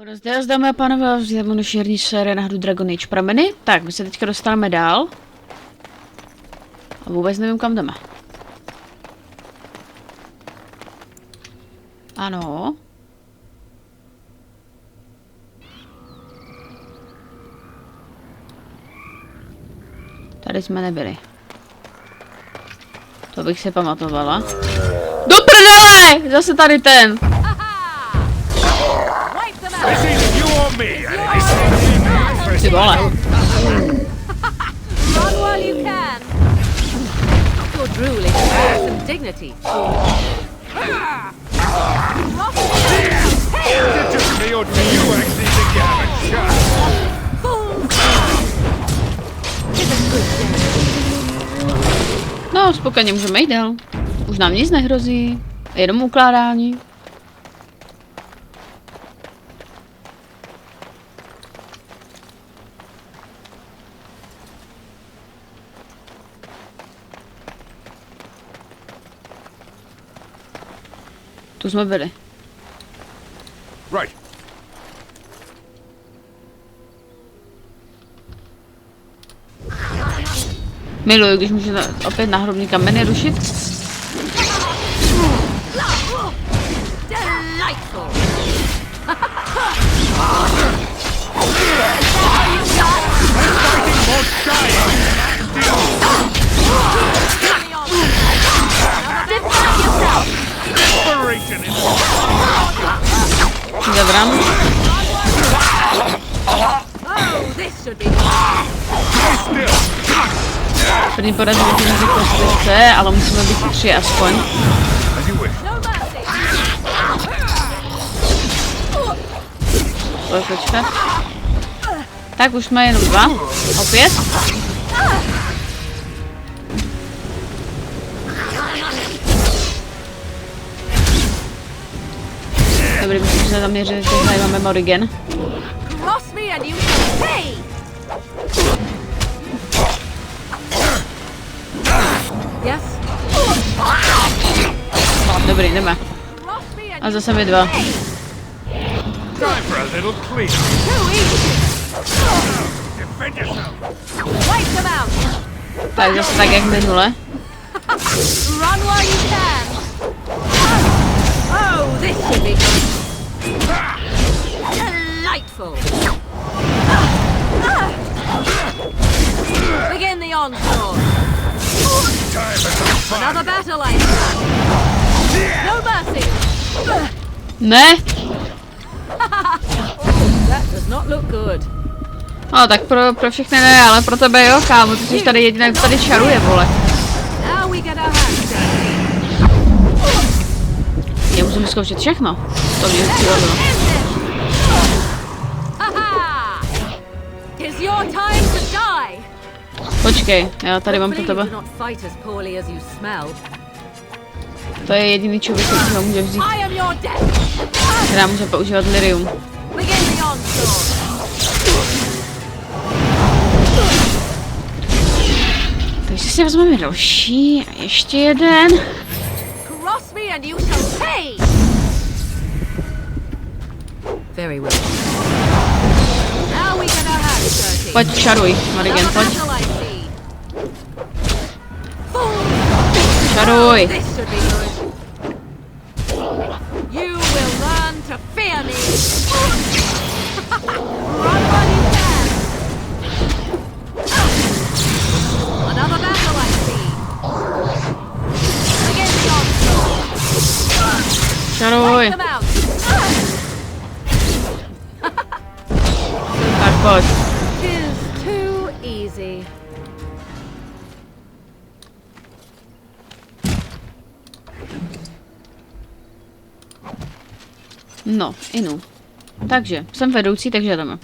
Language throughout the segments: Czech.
Zde, dámy a pánové, vzděláme naši herní série na hru Dragon Age Prameny. Tak, my se teďka dostaneme dál. A vůbec nevím, kam jdeme. Ano. Tady jsme nebyli. To bych si pamatovala. Do prdele! Zase tady ten! Ty vole. No, spokojeně můžeme jít dál. Už nám nic nehrozí. Jenom ukládání. Tu jsme byli. Right. Miluju, když můžu opět náhrobní kameny rušit. Zabram. První porazili jsme mezi kostce, ale musíme být 3 aspoň. Počkat. Tak už jsme jenom 2. Opět. Dobrý, musím se zaměřit, že tady máme Morigen. Dobrý, jdeme. A zase my 2. Tak zase tak jak minule. This should be good. Delightful. Begin the onslaught. Another battle I No mercy. Ne. That does not look good. No tak pro všechny ne, ale pro tebe jo, kámo, ty jsi tady jediný, kdo tady čaruje, vole. Now we get our hands dirty. Já musím zkoušet všechno. To mě přihodilo. Počkej, já tady mám pro tebe. To je jediný člověk, který ho může vzít. Která může používat lyrium. Takže si vezmeme další a ještě jeden. And you shall pay. Very well. Now we get our hands dirty. Pojď, čaruj, Morigen, pojď. Čaruj. You will learn to fear me. Run while you can. Another battle I see. Begin the onslaught. Čaruj. Tak pojď. Tis too easy. No, inu. Takže, jsem vedoucí, takže jdeme.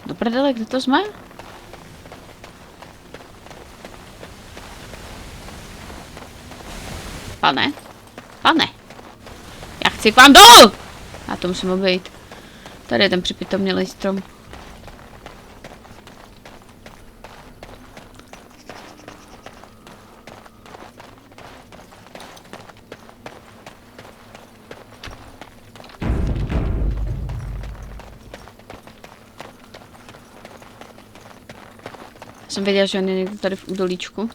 Do prdele, kde to jsme? Pane? Pane? Já chci k vám dolů! Já to musím obejít. Tady je ten připitomnělej strom. Jsem věděla, že on je někde tady v údolíčku.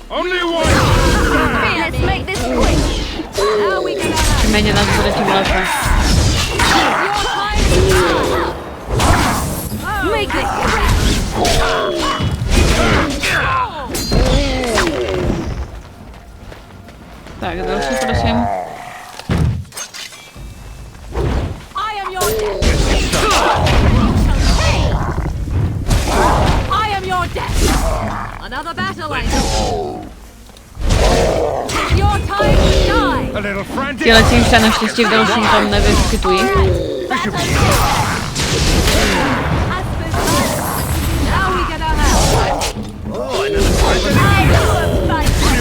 Only one! Let's make this quick. How we gonna have Čím méně nás bude, tím lépe. make this quick. Tak, další prosím. I am your death. I am your death. Another battle, I know. It's your time to die. A little frantic. Tělecí už se naštěstí v dalším tam nevyskytují. Now we gonna have. Oh, another fight.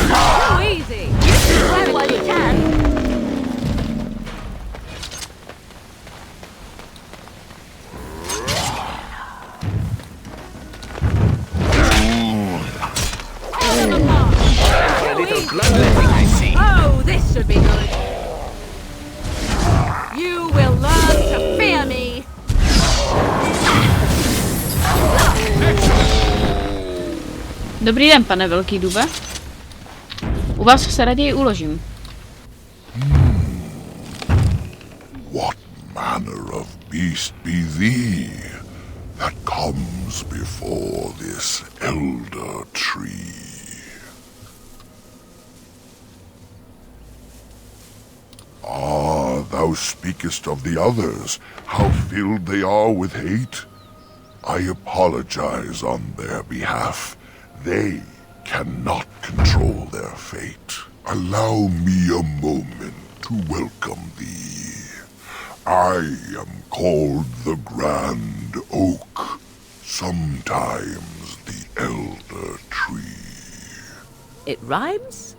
So easy. Grab what you can. A little bloodletting, I see. Oh, this should be good. You will learn to fear me. Dobrý den, pane velký dube. U vás se raději uložím. What manner of beast be thee that comes before this elder tree? Ah, thou speakest of the others, how filled they are with hate. I apologize on their behalf. They cannot control their fate. Allow me a moment to welcome thee. I am called the Grand Oak, sometimes the Elder Tree. It rhymes?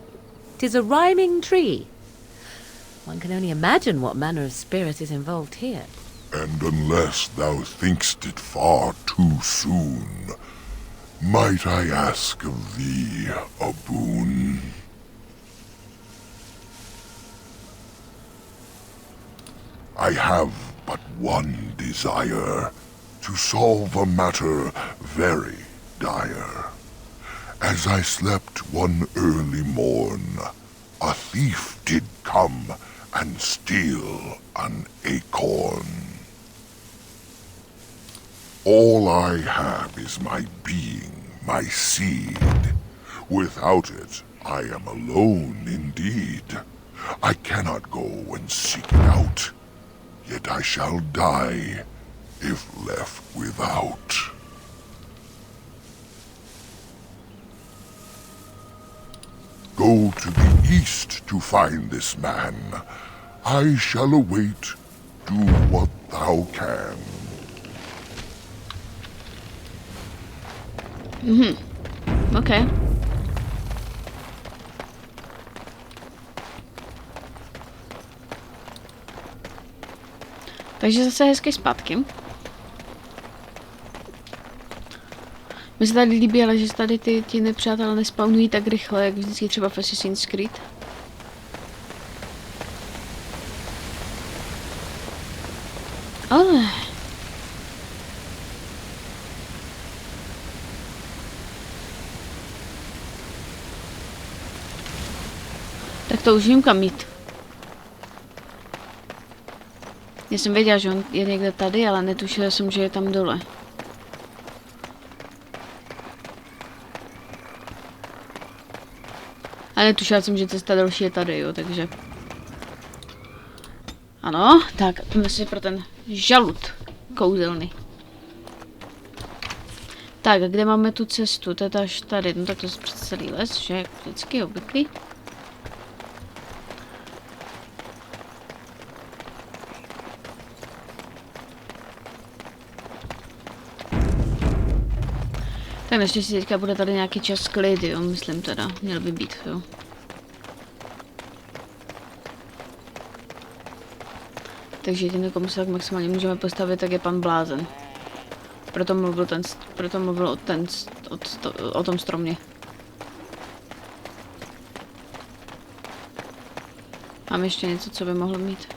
'Tis a rhyming tree. One can only imagine what manner of spirit is involved here. And unless thou thinkst it far too soon, might I ask of thee a boon? I have but one desire, to solve a matter very dire. As I slept one early morn, a thief did come and steal an acorn. All I have is my being, my seed. Without it, I am alone indeed. I cannot go and seek it out, yet I shall die if left without. Go to the east to find this man. I shall await. Do what thou can. OK. Takže zase hezky zpátky. Mně se tady líbí, ale že se tady ti nepřátelé nespawnují tak rychle, jak vždycky třeba v Assassin's Creed. Ale... Tak to už vím, kam jít. Já jsem věděla, že on je někde tady, ale netušila jsem, že je tam dole. A netušila jsem, že cesta další je tady, jo, takže... Ano, tak, půjdeme si pro ten žalud kouzelný. Tak, a kde máme tu cestu? To je to až tady, no tak to je přes celý les, že jak vždycky obvyklý. Tak naštěstí teďka bude tady nějaký čas klid, jo, myslím teda, měl by být, jo. Takže jediný, komu se tak maximálně můžeme postavit, tak je pan Blázen. Proto mluvil o tom stromě. Mám ještě něco, co by mohl mít.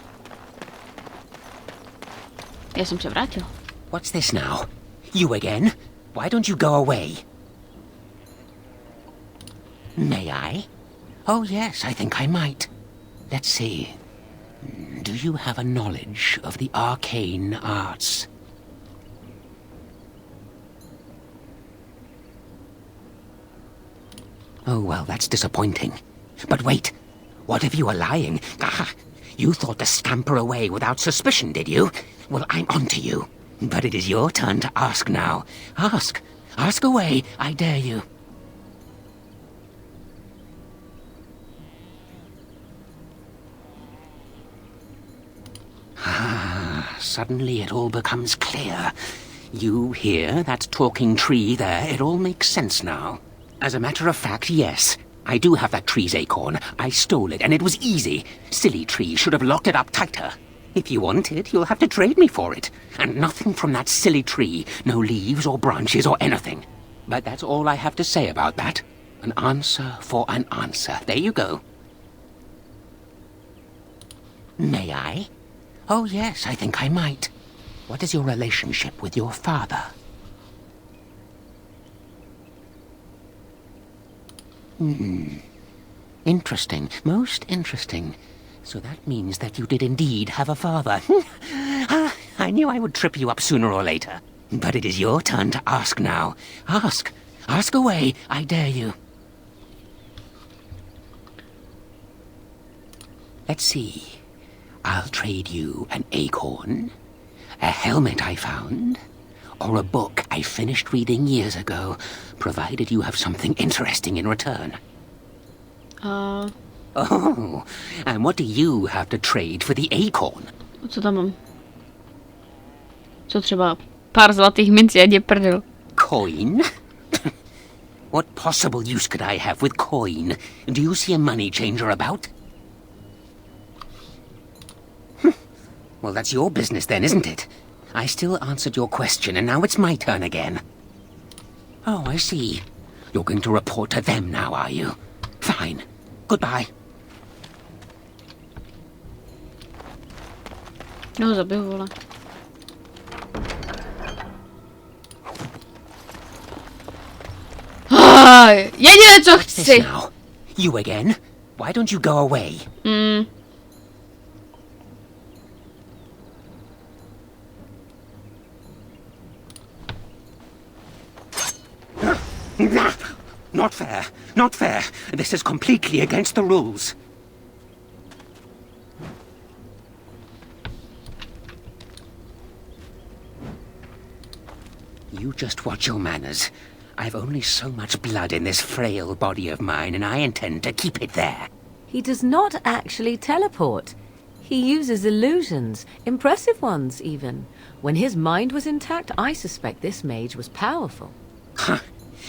Já jsem se vrátil. What's this now? You again? Why don't you go away? May I? Oh yes, I think I might. Let's see. Do you have a knowledge of the arcane arts? Oh, well, that's disappointing. But wait, what if you were lying? Ah, you thought to scamper away without suspicion, did you? Well, I'm onto you. But it is your turn to ask now. Ask. Ask away, I dare you. Ah, suddenly it all becomes clear. You hear that talking tree there? It all makes sense now. As a matter of fact, yes. I do have that tree's acorn. I stole it, and it was easy. Silly tree should have locked it up tighter. If you want it, you'll have to trade me for it. And nothing from that silly tree. No leaves or branches or anything. But that's all I have to say about that. An answer for an answer. There you go. May I? Oh, yes, I think I might. What is your relationship with your father? Interesting. Most interesting. So that means that you did indeed have a father. I knew I would trip you up sooner or later. But it is your turn to ask now. Ask. Ask away, I dare you. Let's see. I'll trade you an acorn, a helmet I found, or a book I finished reading years ago, provided you have something interesting in return. Oh, and what do you have to trade for the acorn? Co tam mám? Co třeba pár zlatých mincí, ať je prdel. Coin? What possible use could I have with coin? Do you see a money changer about? Well, that's your business then, isn't it? I still answered your question, and now it's my turn again. Oh, I see. You're going to report to them now, are you? Fine. Goodbye. No, zabiju, vole. Jediné, co This chci. now. You again? Why don't you go away? Not fair. Not fair. This is completely against the rules. You just watch your manners. I've only so much blood in this frail body of mine, and I intend to keep it there. He does not actually teleport. He uses illusions, impressive ones even. When his mind was intact, I suspect this mage was powerful. Huh.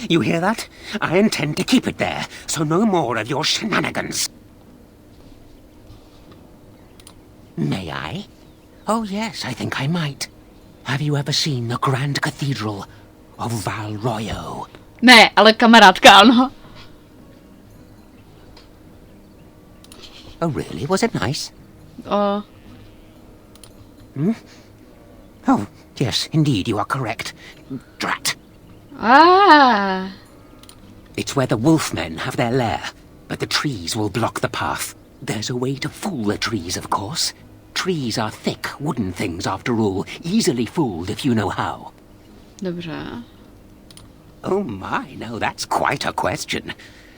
You hear that? I intend to keep it there, so no more of your shenanigans. May I? Oh yes, I think I might. Have you ever seen the Grand Cathedral of Valroyo? Ne, ale kamarádka, ano. Oh really? Was it nice? O, Oh, yes, indeed, you are correct. Drat. It's where the wolfmen have their lair, but the trees will block the path. There's a way to fool the trees, of course. Trees are thick, wooden things, after all, easily fooled if you know how. dobře. Oh my, no, that's quite a question.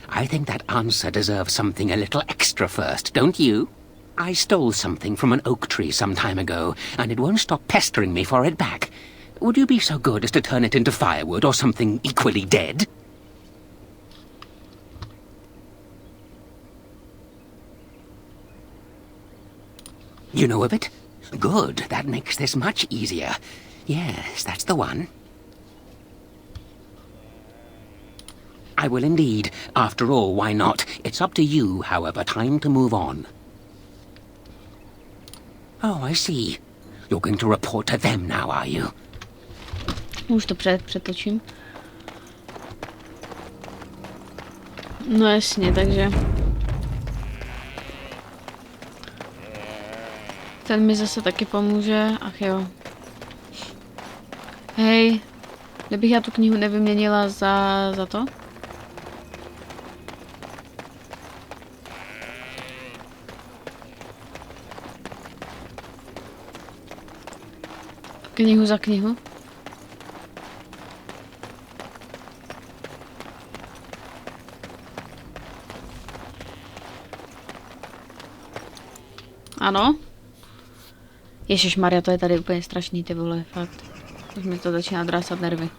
I think that answer deserves something a little extra first, don't you? I stole something from an oak tree some time ago, and it won't stop pestering me for it back. Would you be so good as to turn it into firewood or something equally dead? You know of it? Good, that makes this much easier. Yes, that's the one. I will indeed. After all, why not? It's up to you, however. Time to move on. Oh, I see. You're going to report to them now, are you? Už to přetočím. No jasně, takže... Ten mi zase taky pomůže, ach jo. Hej, kdybych já tu knihu nevyměnila za to? Knihu za knihu? Ano? Ježišmarja, to je tady úplně strašný, ty vole, fakt. Už mi to začíná drásat nervy.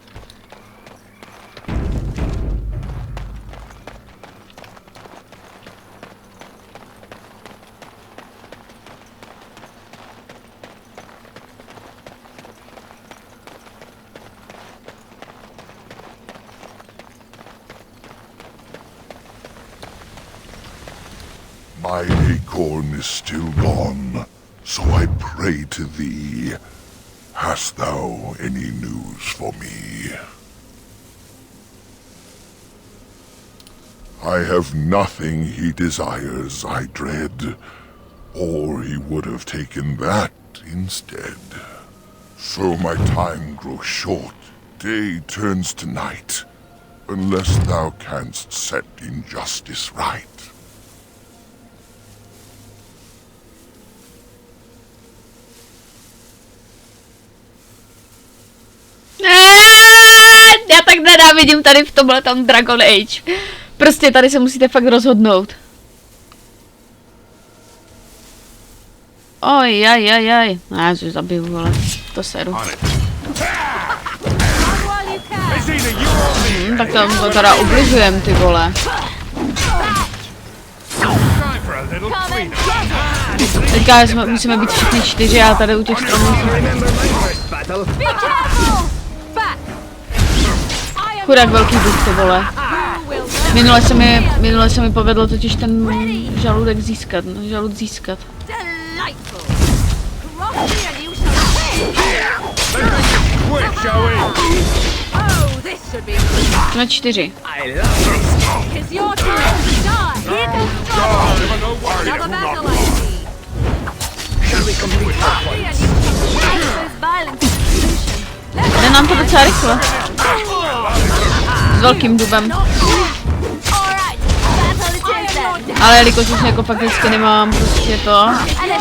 My acorn is still gone, so I pray to thee. Hast thou any news for me? I have nothing he desires, I dread, or he would have taken that instead. So my time grows short, day turns to night, unless thou canst set injustice right. Já tak nenávidím tady v tomhle tam Dragon Age. Prostě tady se musíte fakt rozhodnout. Oj. Já si zabiju, ale to seru. Tak to teda ubližujem, ty vole. Teďka musíme být všichni 4 a tady u těch stromů. Chudák velký duch, ty vole. Minule se mi povedlo totiž ten žaludek získat, žalud získat. Jsme 4. Jde nám to docela rychle. S velkým dubem. Ale jelikož už jako fakticky nemám prostě to,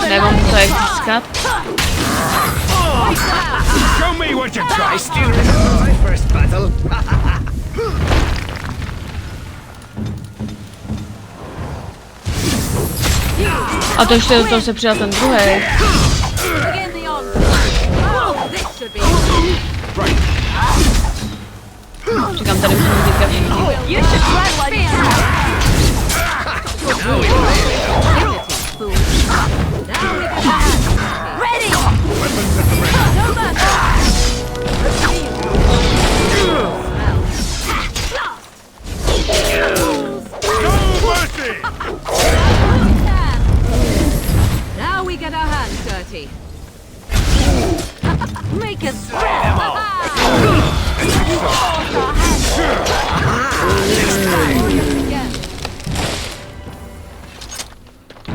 nemám to jak získat. A to ještě do toho se přidal ten druhý. Říkám, tady musíme teďka všichni. Now we get our hands dirty. Make us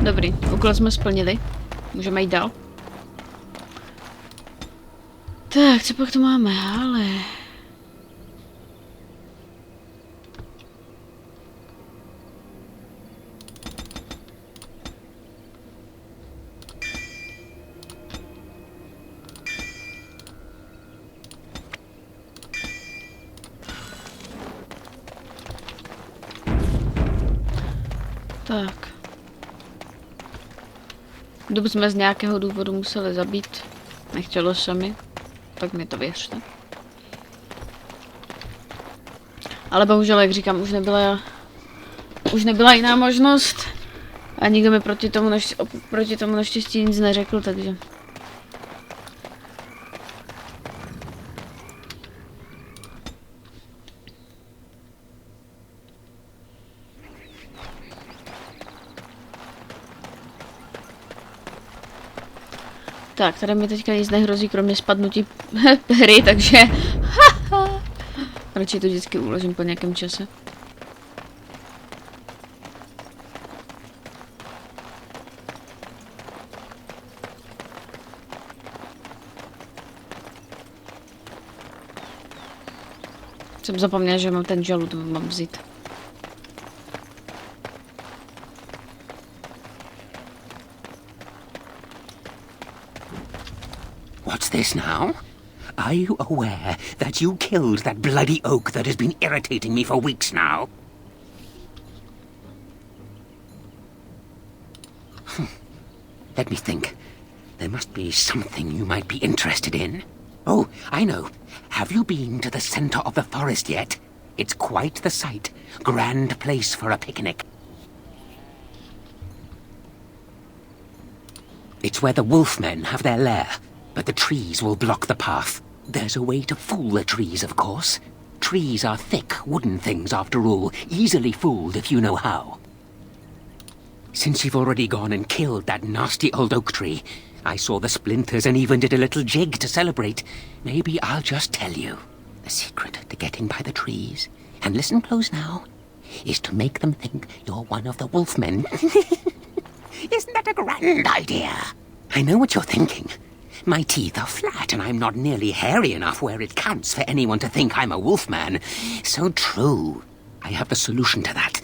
Dobrý, úkol jsme splnili. Můžeme jít dál. Tak, co pak to máme, ale... Tak. Dub jsme z nějakého důvodu museli zabít. Nechtělo se mi. Tak mi to věřte. Ale bohužel, jak říkám, už nebyla jiná možnost. A nikdo mi proti tomu naštěstí nic neřekl, takže... Tak, tady mi teďka nic nehrozí, kromě spadnutí hry, takže... Radši to vždycky uložím po nějakém čase. Jsem zapomněla, že mám ten žalud, mám vzít. What's this now? Are you aware that you killed that bloody oak that has been irritating me for weeks now? Let me think. There must be something you might be interested in. Oh, I know. Have you been to the center of the forest yet? It's quite the sight. Grand place for a picnic. It's where the wolfmen have their lair, but the trees will block the path. There's a way to fool the trees, of course. Trees are thick, wooden things, after all, easily fooled if you know how. Since you've already gone and killed that nasty old oak tree, I saw the splinters and even did a little jig to celebrate. Maybe I'll just tell you. The secret to getting by the trees, and listen close now, is to make them think you're one of the wolfmen. Isn't that a grand idea? I know what you're thinking. My teeth are flat and I'm not nearly hairy enough where it counts for anyone to think I'm a wolfman. So true. I have the solution to that.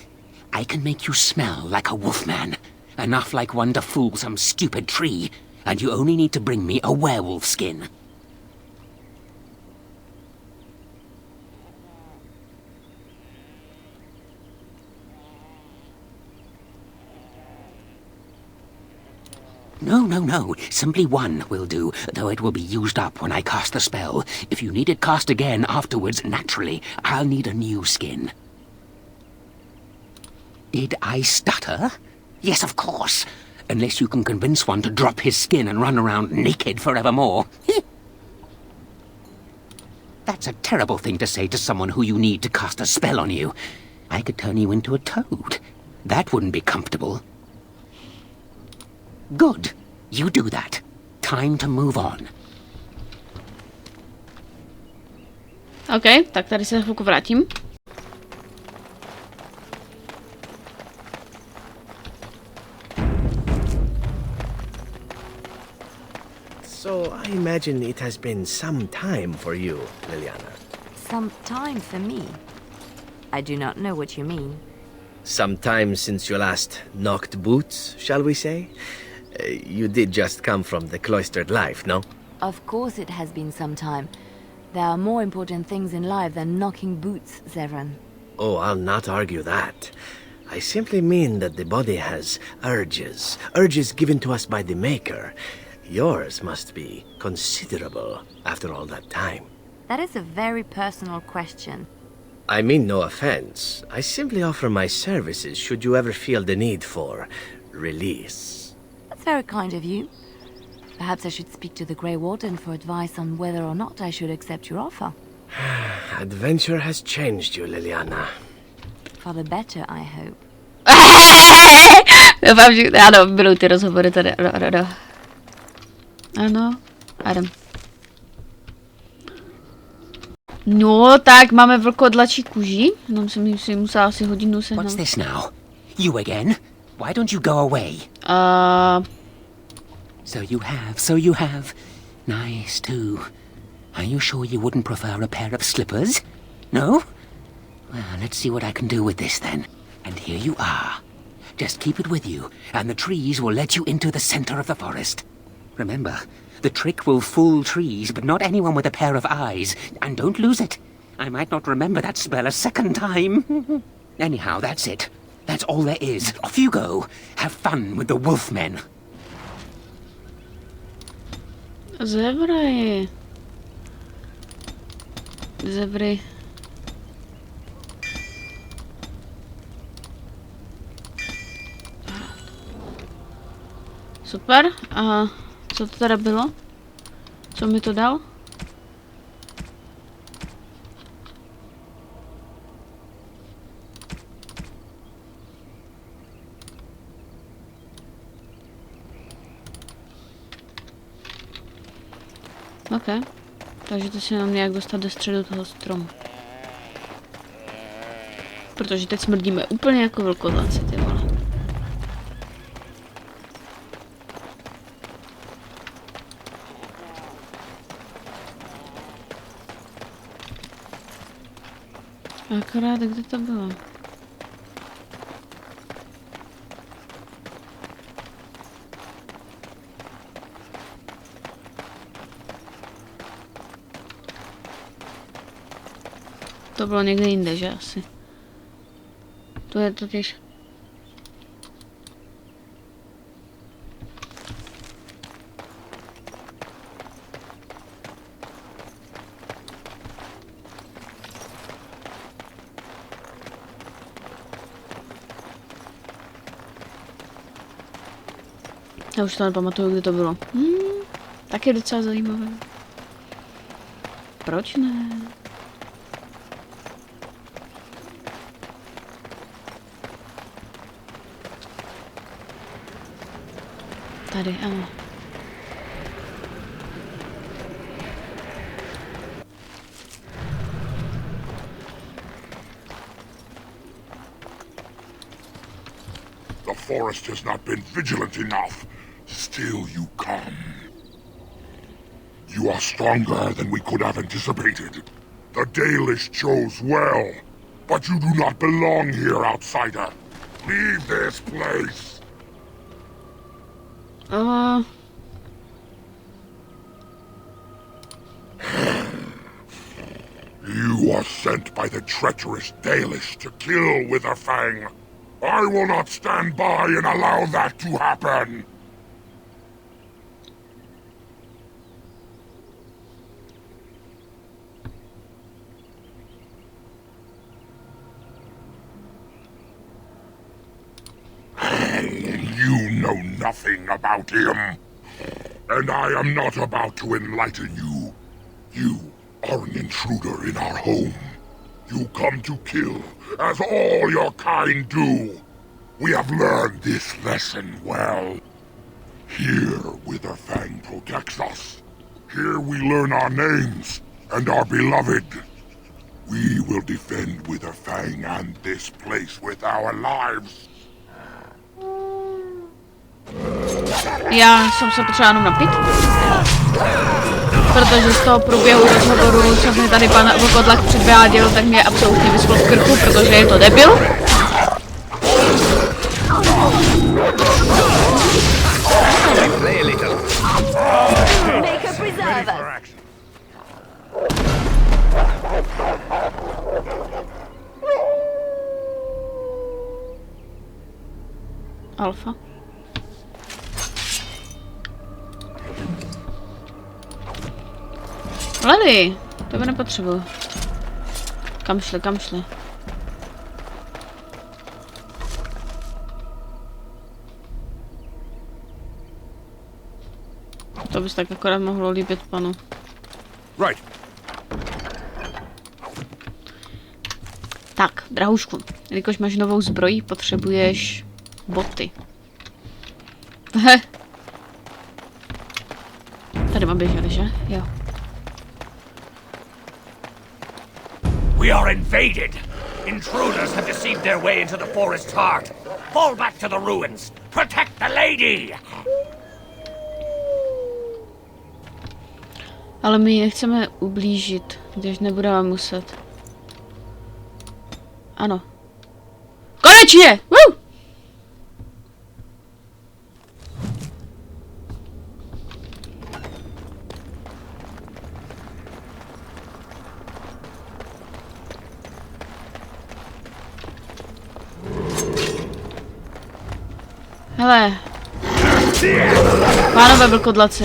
I can make you smell like a wolfman. Enough like one to fool some stupid tree. And you only need to bring me a werewolf skin. No. Simply one will do, though it will be used up when I cast the spell. If you need it cast again afterwards, naturally, I'll need a new skin. Did I stutter? Yes, of course. Unless you can convince one to drop his skin and run around naked forevermore. That's a terrible thing to say to someone who you need to cast a spell on you. I could turn you into a toad. That wouldn't be comfortable. Good. You do that. Time to move on. OK, tak tady se chvilku vrátím. So I imagine it has been some time for you, Liliana. Some time for me? I do not know what you mean. Some time since you last knocked boots, shall we say? You did just come from the cloistered life, no? Of course it has been some time. There are more important things in life than knocking boots, Zevran. Oh, I'll not argue that. I simply mean that the body has urges given to us by the Maker. Yours must be considerable after all that time. That is a very personal question. I mean no offense. I simply offer my services should you ever feel the need for release. That's very kind of you. Perhaps I should speak to the Grey Warden for advice on whether or not I should accept your offer. Adventure has changed you, Liliana. For the better, I hope. Doufám, že ano, budou ty rozhovory tady. Ano, Adam. No, tak máme vlkodlačí kůži. Jenom jsem si musela asi hodinu sehnat. What's this now? You again? Why don't you go away? So you have. Nice, too. Are you sure you wouldn't prefer a pair of slippers? No? Well, let's see what I can do with this then. And here you are. Just keep it with you, and the trees will let you into the center of the forest. Remember, the trick will fool trees, but not anyone with a pair of eyes. And don't lose it. I might not remember that spell a second time. Anyhow, that's it. That's all there is. Off you go. Have fun with the wolfmen. Zebry. Super. A co to teda bylo? Co mi to dal? OK. Takže to se nám nějak dostat do středu toho stromu. Protože teď smrdíme úplně jako vlkodlaci, ty vole. Akorát, kde to bylo? To bylo někde jinde, že asi? To je totiž... Já už to nepamatuju, kde to bylo. Tak je docela zajímavé. Proč ne? Tady, ano. The forest has not been vigilant enough. Still you come. You are stronger than we could have anticipated. The Dalish chose well, but you do not belong here, outsider. Leave this place. You are sent by the treacherous Dalish to kill Witherfang. I will not stand by and allow that to happen. You know nothing about him. And I am not about to enlighten you. You are an intruder in our home. You come to kill, as all your kind do. We have learned this lesson well. Here, Witherfang protects us. Here we learn our names and our beloved. We will defend Witherfang and this place with our lives. Já jsem se potřeba jenom napít. Protože z toho průběhu rozhovoru, co mi tady pan Vokodlak předváděl, tak mě absolutně vyschlo v krku, protože je to debil. Alfa. Lady, to by nepotřebuji. Kam šli, kam šli? To bys tak akorát mohlo líbit panu. Right. Tak, drahušku, jelikož máš novou zbroj, potřebuješ boty. He. Tady mám běželi, že? Jo. We are invaded. Intruders have deceived their way into the forest's heart. Fall back to the ruins. Protect the lady. Ale my nechceme ublížit, když nebudeme muset. Ano. Konečně! Woo! Hele. Pánové vlkodlaci.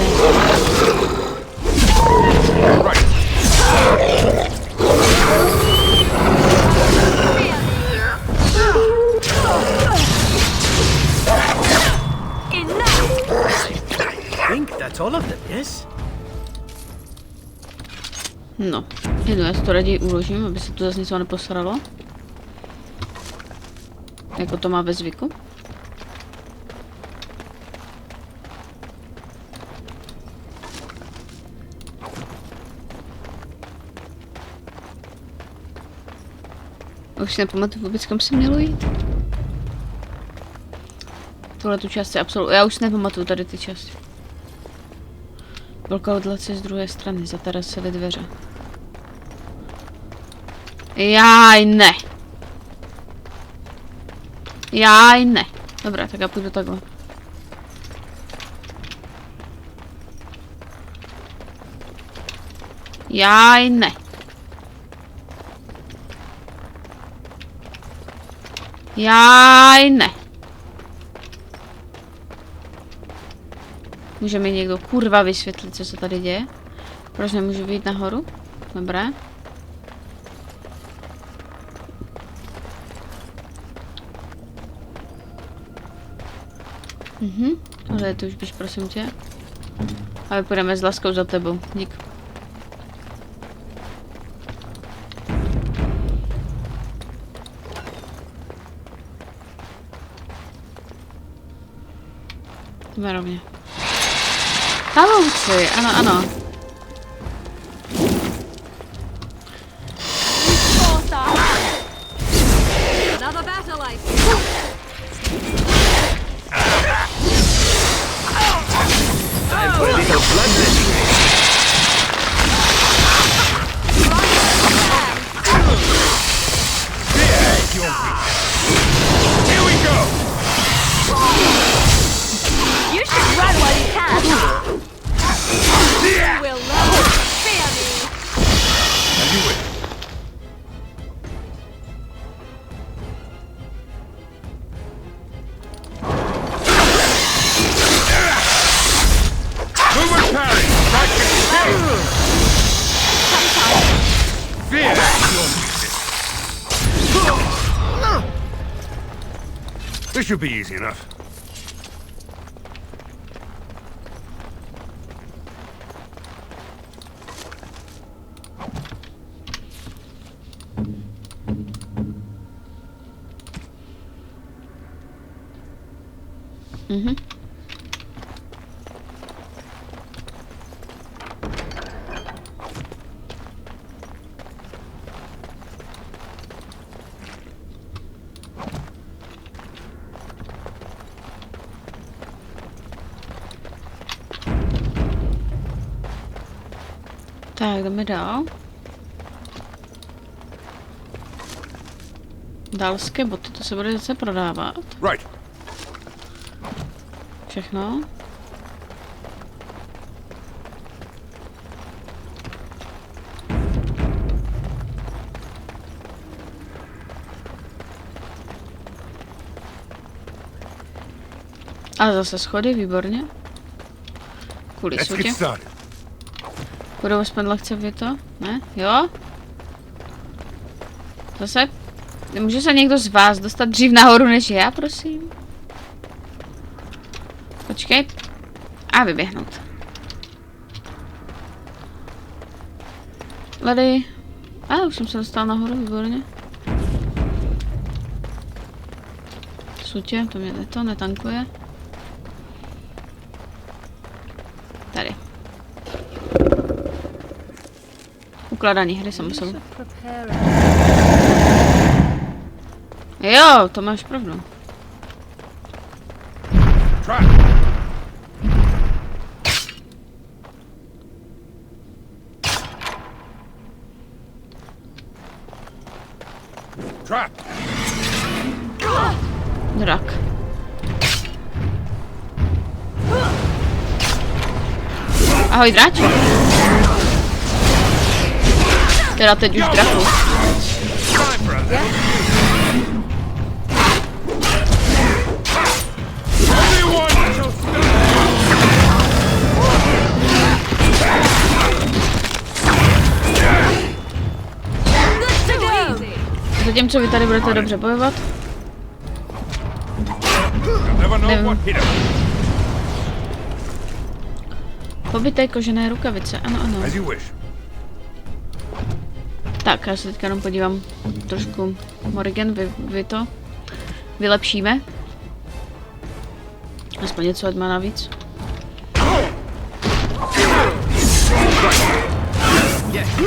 No, jedu, já si to raději uložím, aby se tu zase něco neposralo. Jako to má ve zvyku. Už si nepamatuju vůbec, kam jsem mělo jít. Tohle tu část je absolutně... Já už si nepamatuju tady ty části. Velká odlace z druhé strany, zatarasily dveře. Jaj, ne. Jaj, ne. Dobrá, tak já půjdu takhle. Jaj, ne. Jaj, ne. Může mi někdo kurva vysvětlit, co se tady děje? Proč nemůžu vyjít nahoru? Dobré. Ale ty už běž, prosím tě. A my půjdeme s láskou za tebou. Dík. Jdeme rovně. Halouci, ano, ano. Another battle I Time for a little bloodletting. Here we go! You should run while you can. You will learn to fear me. As you wish. Movement parry! Strike and fear! This should be easy enough. Tak, jdeme dál. Dalské boty, to se bude zase prodávat. Right. Všechno. A zase schody, výborně. Kvůli Let's sutě. get started. Budou aspoň lehce to? Ne? Jo? Zase? Může se někdo z vás dostat dřív nahoru než já, prosím? Počkej. A vyběhnout. Ledy. A už jsem se dostal nahoru, výborně. Sutě, to mě to netankuje. Tady. Ukládání hry samozřejmě. Jo, to máš pravdu. Trap. Trap. Drak. Ahoj, dráči. Teda teď už draku. Time for a little. Everyone shall Zatímco vy tady budete dobře bojovat. never know Nevím. what hit him. Pobité kožené rukavice, ano, ano. As you wish. Tak, já se teďka jenom podívám trošku. Morrigan, vy to vylepšíme. Aspoň něco, ať má navíc.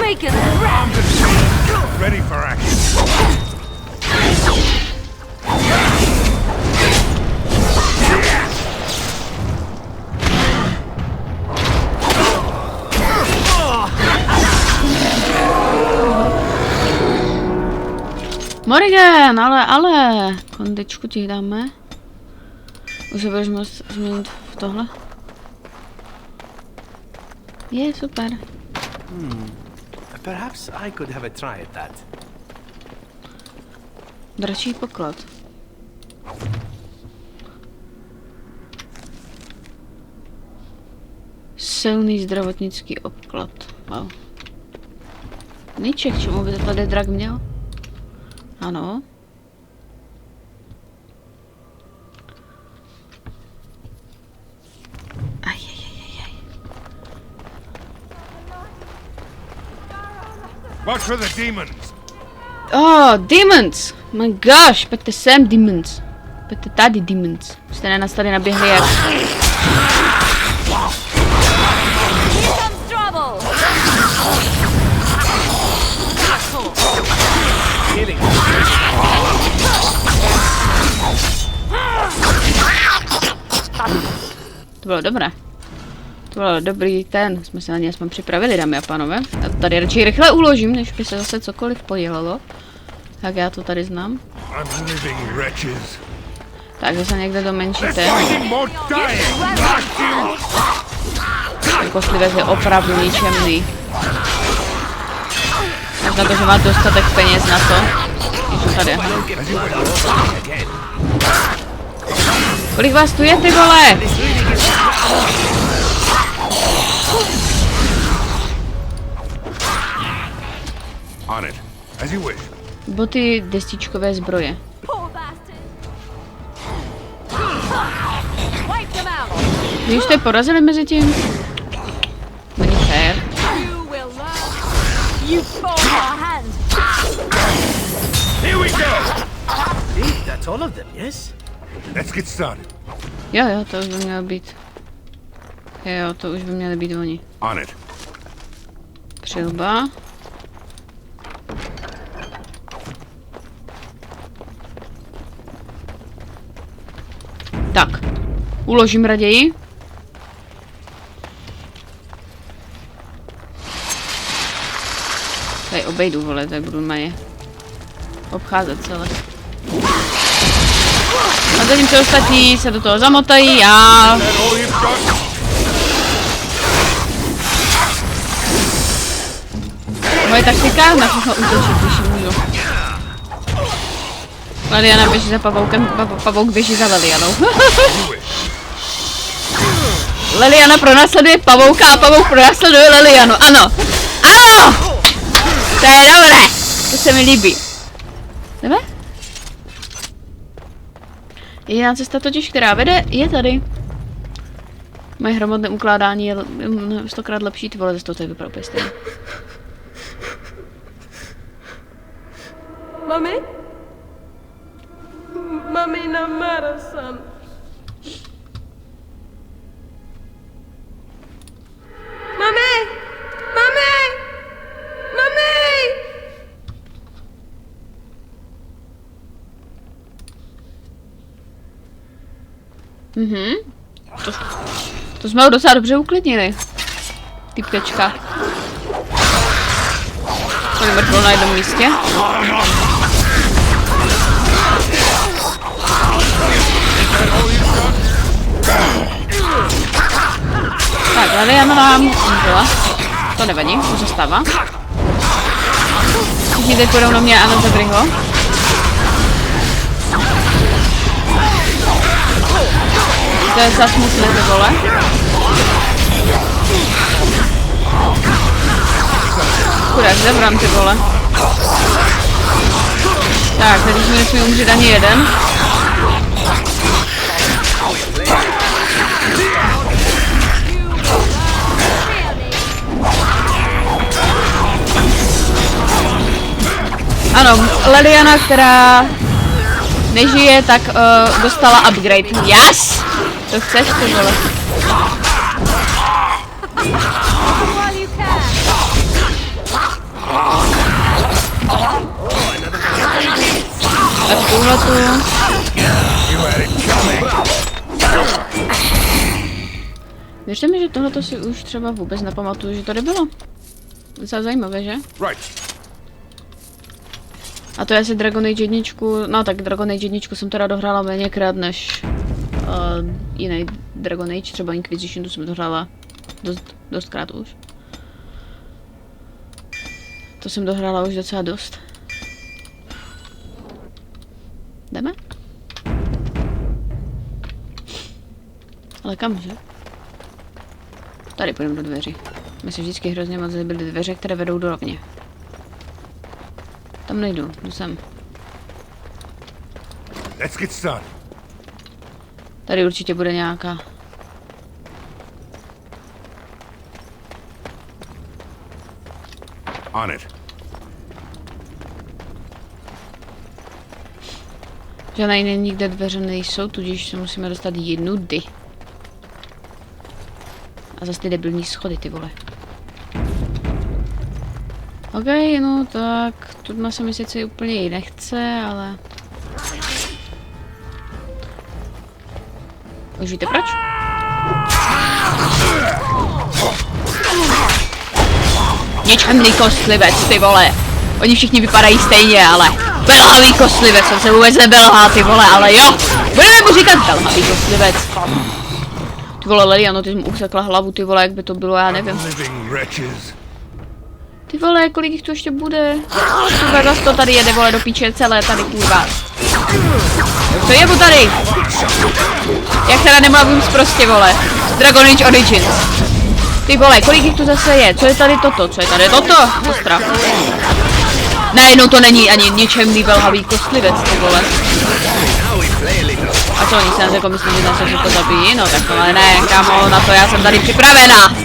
Make it Ready for action. Morrigan, ale, kondičku ti dáme. Už se budeš moct změnit v tohle. Je, super. Perhaps I could have a try at that. Dračí poklad. Silný zdravotnický obklad. Wow. Niček, čemu by to tady drak měl? Ano. Watch for the demons. Oh, demons! My gosh, pojďte sem, demons. Pojďte tady, demons. Jste na nás tady naběhli jak... To bylo dobré. To bylo dobrý ten. Jsme se na ně aspoň připravili, dámy a pánové. Já to tady radši rychle uložím, než by se zase cokoliv podělalo. Tak já to tady znám. Tak zase někde domenšíte. Kostlivec je opravdu ničemný. Až na to, že má dostatek peněz na to. Když tady. Kolik vás tu je, ty vole? Boty destičkové zbroje. Vy už jste porazili mezi tím? Není fér. That's all of them, yes? Let's get started. Jo, to už by mělo být. Jo, to už by měli být oni. On it. Přilba. Tak. Uložím raději. Tady obejdu, vole, tady budu na ně obcházet celé. A zatímco ostatní se do toho zamotají, já... Moje taktika na všechno útočit, když můžu. Leliana běží za pavoukem, pavouk běží za Lelianou. Leliana pronásleduje pavouka a pavouk pronásleduje Lelianu, ano! Ano! To je dobré! To se mi líbí. Jdeme? Jediná cesta totiž, která vede, je tady. Moje hromadné ukládání je 100krát lepší, ty vole, zase to tady vypadá úplně stejně. Mami? Mami na Marasan. Mami! Mami! Mami! To jsme ho docela dobře uklidnili. Typečka. To je mrtvol na jednom místě. Tak, Leliana nám umřela. To nevadí, to se stává. Všichni teď půjdou na mě a na Zebryho. To je za smutné, ty vole. Chudák Zebram, ty vole. Tak, teď už mi nesmí umřít ani jeden. Ano, Leliana, která nežije, tak dostala upgrade. Yes! To chceš, ty vole. Tak tuhletu. Věřte mi, že tohleto si už třeba vůbec nepamatuju, že tady bylo. Docela zajímavé, že? Right. A to je asi Dragon Age 1, no tak Dragon Age 1 jsem teda dohrála méněkrát než jiný Dragon Age, třeba Inquisition, tu jsem dohrála dostkrát už. To jsem dohrála už docela dost. Jdeme? Ale kam, že? Tady půjdeme do dveří. Mně se vždycky hrozně moc líbily dveře, které vedou do rovně. Tam nejdu, jdu sem. Let's get started. Tady určitě bude nějaká. On it. Že na jiné nikde dveře nejsou, tudíž se musíme dostat jinudy. A zase ty debilní schody, ty vole. OK, no tak, tu se mi sice úplně i nechce, ale... Už víte proč? Něčemný kostlivec, ty vole. Oni všichni vypadají stejně, ale... Belhavý kostlivec, on se vůbec nebelhá, ty vole, ale jo! Budeme mu říkat belhavý kostlivec. Ty vole, Leliano, ty jsi mu usekla hlavu, ty vole, jak by to bylo, já nevím. Ty vole, kolik jich tu ještě bude? Kurva, zase to tady jede, vole, do píče celé tady, kurva. Co je mu tady? Jak teda nemluvím prostě, vole. Dragon Age Origins. Ty vole, kolik jich tu zase je? Co je tady toto? Co je tady toto? Ostra. Ne, no to není ani ničemný belhavý kostlivec, ty vole. A co, oni se nás jako myslí, že nás to zabíjí? No tak ale ne, kámo, na to já jsem tady připravena.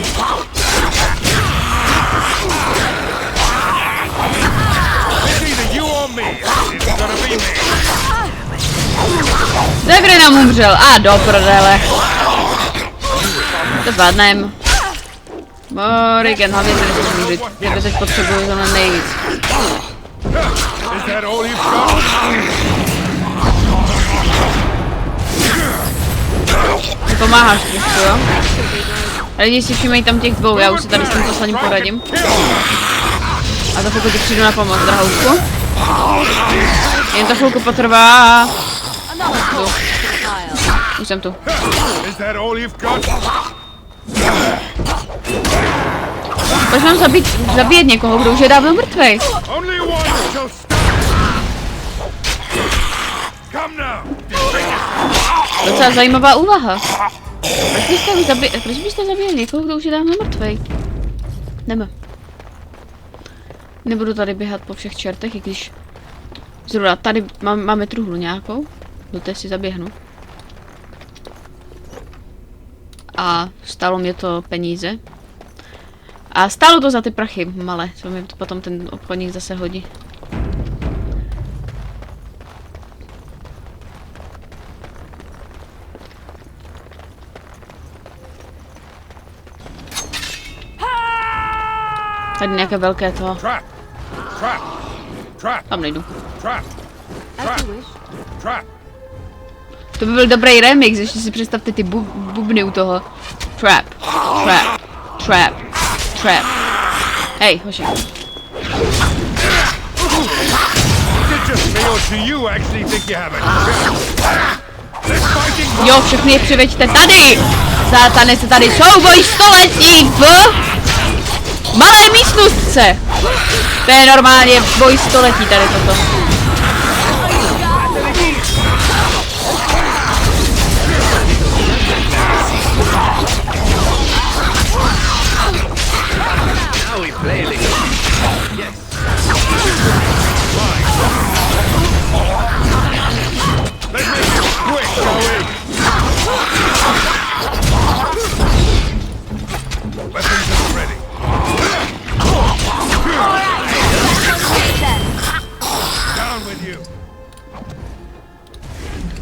Zevry nám umřel. A do prdele. To zvládnem. Morrigan, hlavně se nesmíš umřít. Tebe teď potřebuju za nejvíc. Ty pomáháš trošku, jo? Lidi si všímají tam těch dvou, já už si tady s tím poslaním poradím. A za chvilku ti přijdu na pomoc, drahoušku. Jen to chvilku potrvá. Tu. Už jsem tu. Proč mám zabíjet někoho, kdo už je dávno mrtvej? Docela zajímavá úvaha. Proč byste zabíjeli někoho, kdo už je dávno mrtvej? Jdeme. Nebudu tady běhat po všech čertech, i když... Zrovna tady máme truhlu nějakou. Do té si zaběhnu. A stálo mě to peníze. A stálo to za ty prachy malé, co mi to potom ten obchodník zase hodí. Tady nějaké velké to. Tam nejdu. To by byl dobrý remix, ještě si představte ty bubny u toho. Trap, trap, trap, trap. Hej, hoši. Jo, všechny je přiveďte tady! Zátane se tady souboj století v malé místnostce! To je normálně boj století tady toto.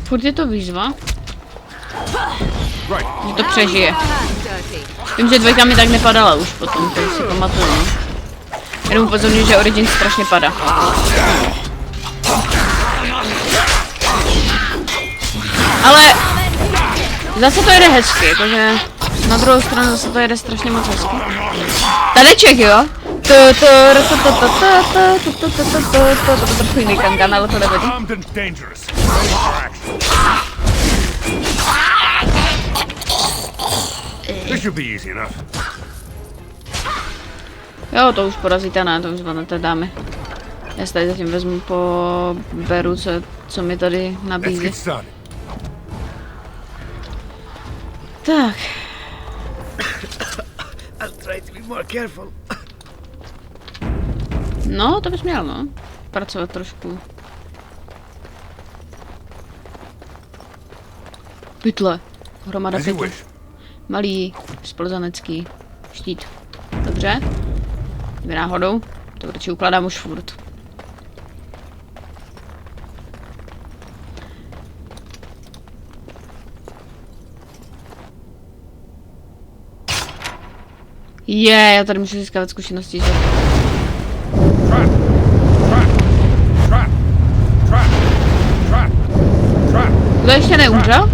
Furt je to výzva, že to přežije. Vím, že dvojka mi tak nepadala už potom, to si pamatuju. No. Jenom upozorňuji, že Origin strašně padá. Ale zase to jede hezky, jakože na druhou stranu zase to jede strašně moc hezky. Tadeček, jo? trošku jiný kankan, ale to nevadí. Armed and dangerous. Ready for action. This should be easy enough. Jo, to už porazíte, ne, to už zvládnete, dámy. Já si tady zatím vezmu po beru, co mi tady Let's nabízí. get started. Tak, I'll try to be more careful. no, to bys měl, no. Pracovat trošku. Pytle. Hromada As you pytle. wish. Malý, spolzanecký štít. Dobře. Kdyby náhodou, to radši ukládám už furt. Já tady můžu získávat zkušenosti, že? Trap! Trap! Trap! Trap! Trap! Trap! Kdo ještě neumřel?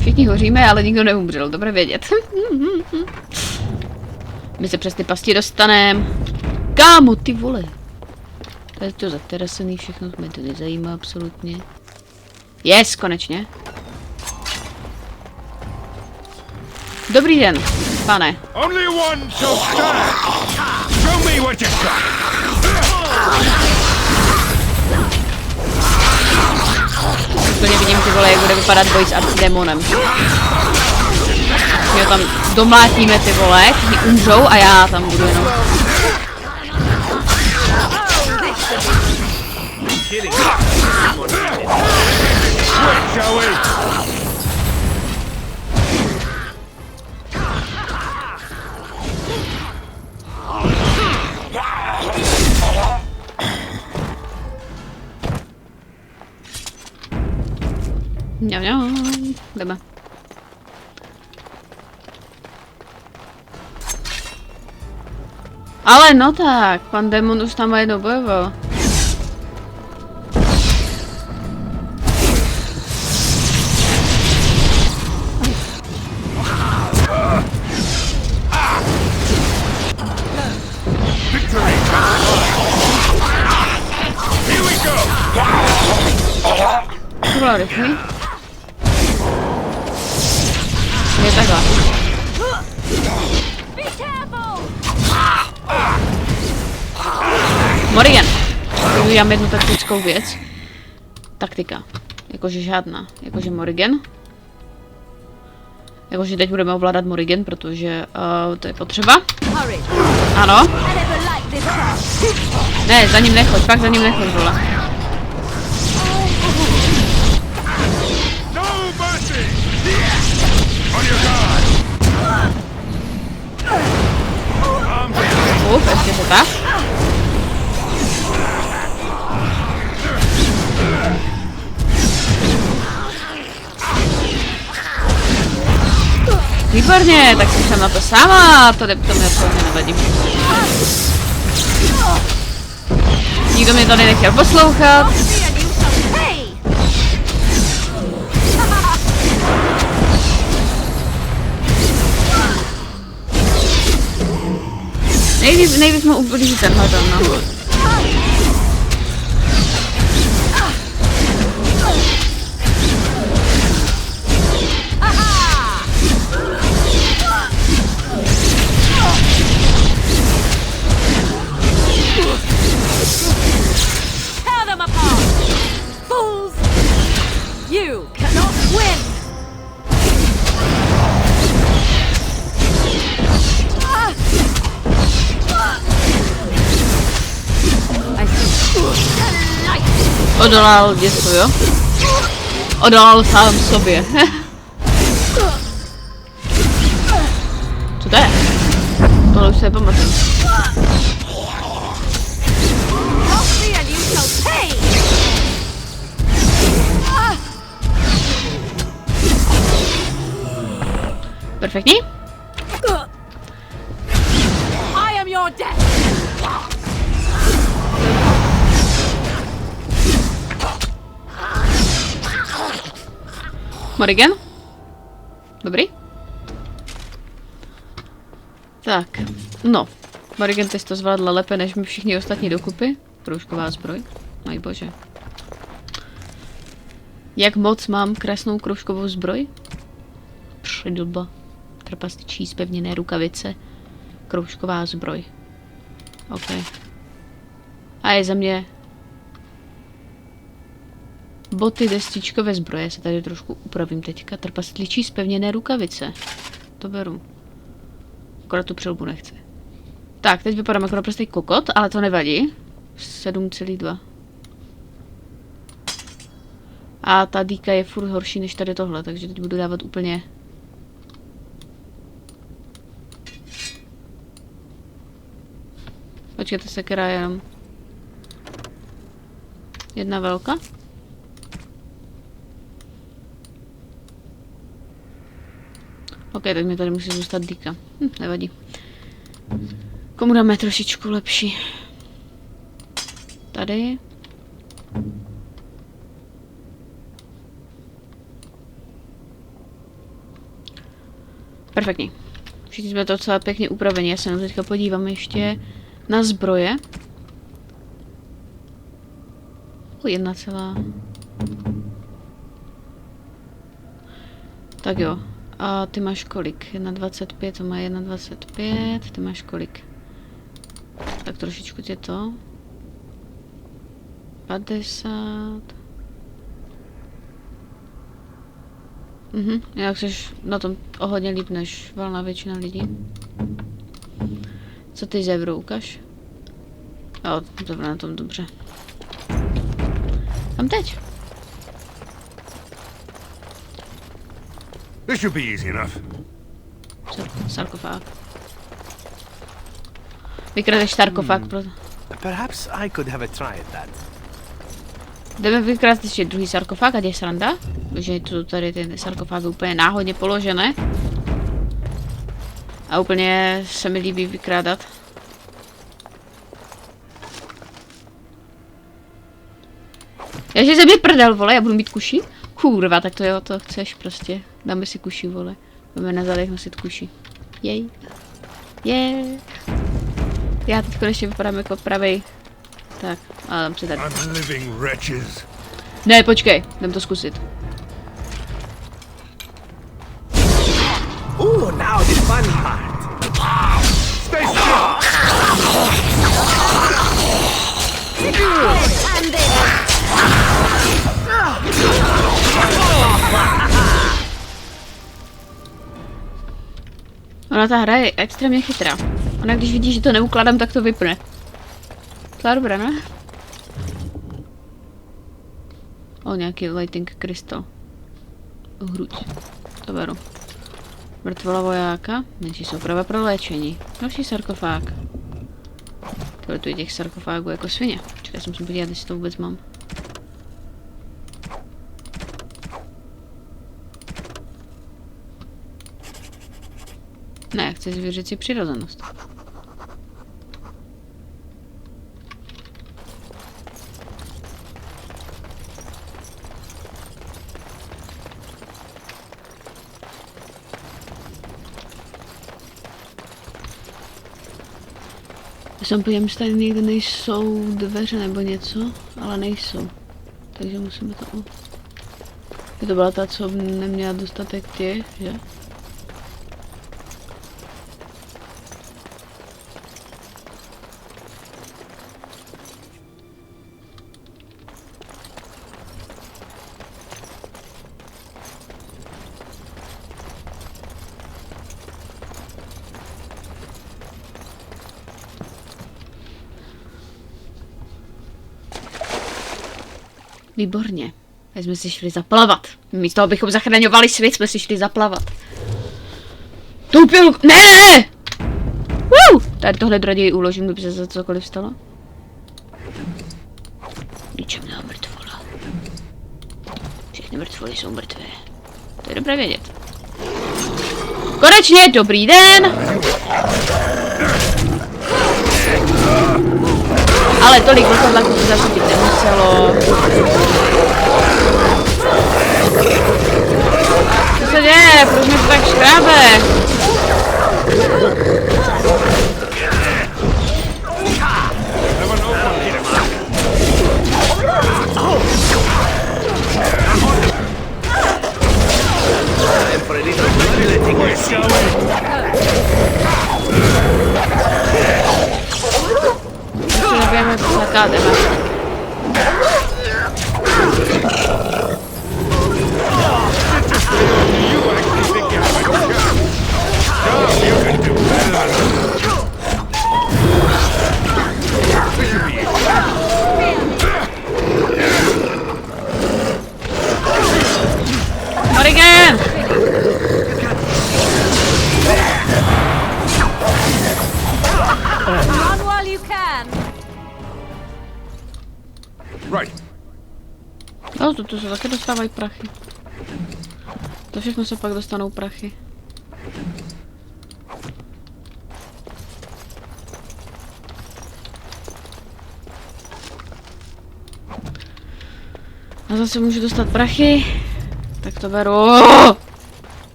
Všichni hoříme, ale nikdo neumřel, dobré vědět. My se přes ty pasti dostaneme. Kámo, ty vole. To je to zaterasený, všechno mě to nezajímá absolutně. Yes, konečně. Dobrý den, pane. Only one shall stand! Show me what you got! Úplně vidím, ty vole, jak bude vypadat boj s arcidemonem. My ho tam domlátíme, ty vole, všichni umřou a já tam budu jenom. Quick, shall we? Mňam, jdeme. Ale no tak, pan démon už tam jednou bojoval. Victory! Here we go! To bylo rychlý. Je takhle. Morrigan. Udělám jednu taktickou věc. Taktika. Jakože žádná. Jakože Morrigan. Jakože teď budeme ovládat Morrigan, protože to je potřeba. Ano. Ne, za ním nechoď, fakt za ním nechoď, vole. No mercy! On your guard! Ještě se tak. Výborně, tak jsem na to sama, to mi absolutně nevadí. Nikdo mě tady nechtěl poslouchat. Nejvíc mu ublíží tenhle tam, no. Tear them apart! Fools! You cannot win! Odolal děsu, jo? Odolal sám sobě. Co to je? Tohle už se nepamatuju. Perfektní. I am your death! Morrigan? Dobrý. Tak, no. Marigentis to zvládla lépe než my všichni ostatní dokupy. Kroužková zbroj. Maj bože. Jak moc mám krásnou kroužkovou zbroj? Přidlba. Trpastičí zpevněné rukavice. Kroužková zbroj. OK. A je za mě... Boty destičkové zbroje. Se tady trošku upravím teďka. Trpastličí zpevněné rukavice. To beru. Akorát tu přilbu nechci. Tak, teď vypadám jako naprostý kokot, ale to nevadí. 7,2. A ta dýka je furt horší než tady tohle, takže teď budu dávat úplně... Počkejte, sekera je jenom... Jedna velká. OK, tak mi tady musí zůstat dýka. Nevadí. Komu dáme trošičku lepší? Tady. Perfektní. Všichni jsme to docela pěkně upraveni. Já se jenom teďka podívám ještě na zbroje. Jedna celá. Tak jo. A ty máš kolik? 1,25, to má 1,25. Ty máš kolik? Tak trošičku tě to. 50. Jak jsi na tom o hodně líp než valná většina lidí. Co ty zebro, ukaž? Jo, dobré, na tom dobře. Kam teď? This should be easy enough. Sarkofág. Vykradeš sarkofág pro... Perhaps I could have a try at that. Jdeme vykrást ještě druhý sarkofág, ať je sranda. Že tu tady ty sarkofágy úplně náhodně položené. A úplně se mi líbí vykrádat. Jaže ze mě prdel, vole, já budu mít kuši? Kurva, tak to jo, to chceš prostě. Dáme si kuši, vole. Budeme na zadech nosit kuši. Jej. Je. Já teď konečně vypadám jako pravej. Tak, a dám si tady. Ne, počkej, jdem to zkusit. Ooh, now the fun part. Stay still. Ona ta hra je extrémně chytrá. Ona když vidí, že to neukládám, tak to vypne. To je dobré, ne? O, nějaký lighting crystal. Hruď. To beru. Mrtvola vojáka. Menší souprava pro léčení. Další sarkofág. Tohle tu je těch sarkofágů jako svině. Čekaj, jsem se podívat, jestli to vůbec mám. Ne, chci zvěřit si přirozenost. Já jsem podívám, že tady někde nejsou dveře nebo něco, ale nejsou. Takže musíme to... To byla ta, co neměla dostatek těch, že? Výborně. My jsme si šli zaplavat. Místo, abychom zachraňovali svět, jsme si šli zaplavat. Toupil... Ne! Tady tohle raději uložím, kdyby se za cokoliv stalo. Ničemná mrtvola. Všechny mrtvoly jsou mrtvé. To je dobré vědět. Konečně, dobrý den! Ale tolik vlkodlaku to zasadit nemuselo. Co se děje? Proč mi to tak škrábe? Zakádeme. Origen! Run while you can. Right. No, tu se taky dostávají prachy. To všechno se pak dostanou prachy. A zase můžu dostat prachy. Tak to beru.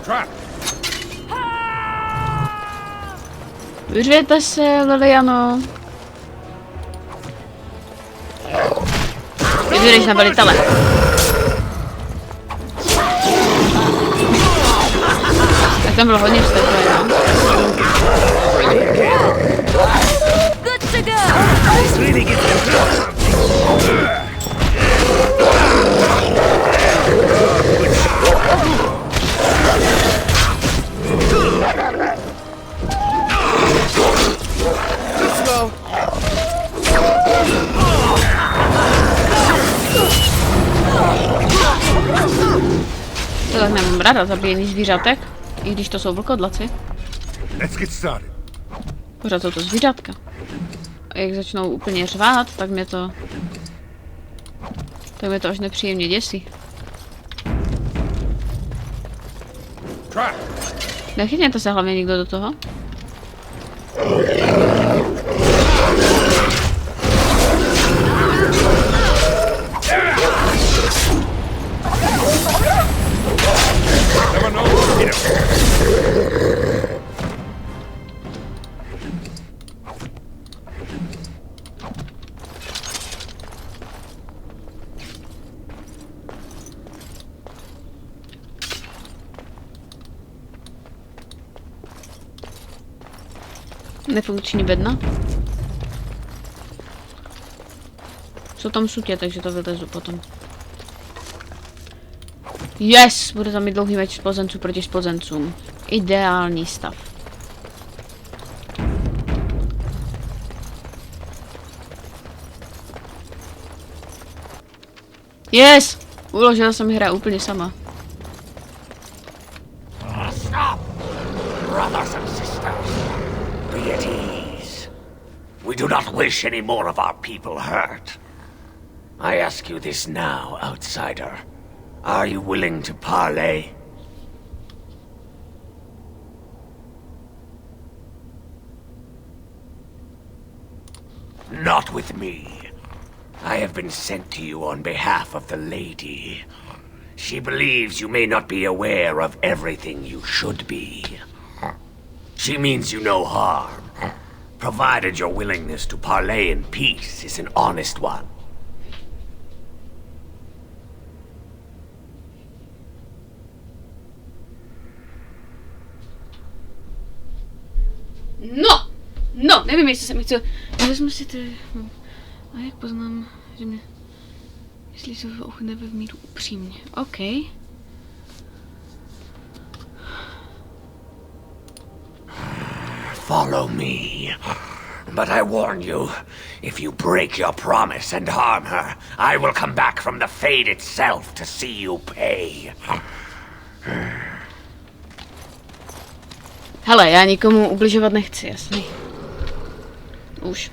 Trap. Vyřvěte se, Liliano. Vyřvědeš na velitele. Tak tam bylo hodně vsteklé, no. Good to go. To tak nemám ráda, zabíjení zvířatek, i když to jsou vlkodlaci. Let's get started. Pořád jsou to zvířatka. A jak začnou úplně řvát, tak mě to až nepříjemně děsí. Trap. Nechytněte se hlavně nikdo do toho. Never know. Hit him. Nefunkční bedna. Jsou tam sutě, takže to vylezu potom. Yes! Bude tam mít dlouhý meč spozenců proti spozencům. Ideální stav. Yes! Uložila jsem hra úplně sama. Stop! Brothers and sisters, be at ease. We do not wish any more of our people hurt. I ask you this now, outsider. Are you willing to parley? Not with me. I have been sent to you on behalf of the lady. She believes you may not be aware of everything you should be. She means you no harm, provided your willingness to parley in peace is an honest one. No, nevím, jestli se mi chce... Vezmu si ty... A jak poznám, že mě... Jestli se ochne ve míru upřímně. OK. Follow me. But I warn you, if you break your promise and harm her, I will come back from the Fade itself to see you pay. Hele, já nikomu ubližovat nechci, jasný. Už.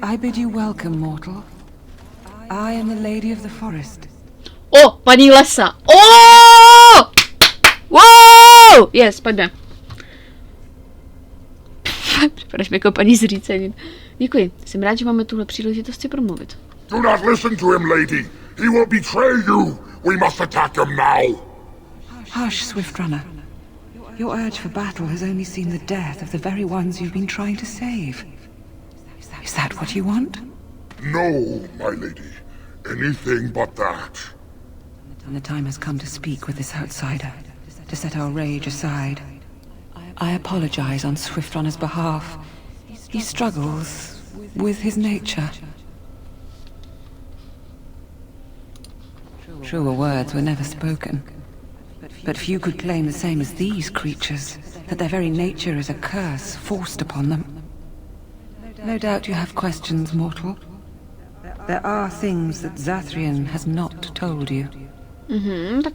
I bid you welcome, mortal. I am the Lady of the Forest. O, paní lesa. O! Wow! Yes, pojďme. Připadáš mi jako paní zřícenin. Děkuji. Jsem rád, že máme tuhle příležitost si promluvit. Do not listen to him, lady. He will betray you. We must attack him now. Hush, Swift Runner. Your urge for battle has only seen the death of the very ones you've been trying to save. Is that what you want? No, my lady. Anything but that. And the time has come to speak with this outsider, to set our rage aside. I apologize on Swift Runner's behalf. He struggles with his nature. Truer words were never spoken. But few could claim the same as these creatures, that their very nature is a curse forced upon them. No doubt you have questions, mortal. There are things that Zathrian has not told you. Tak.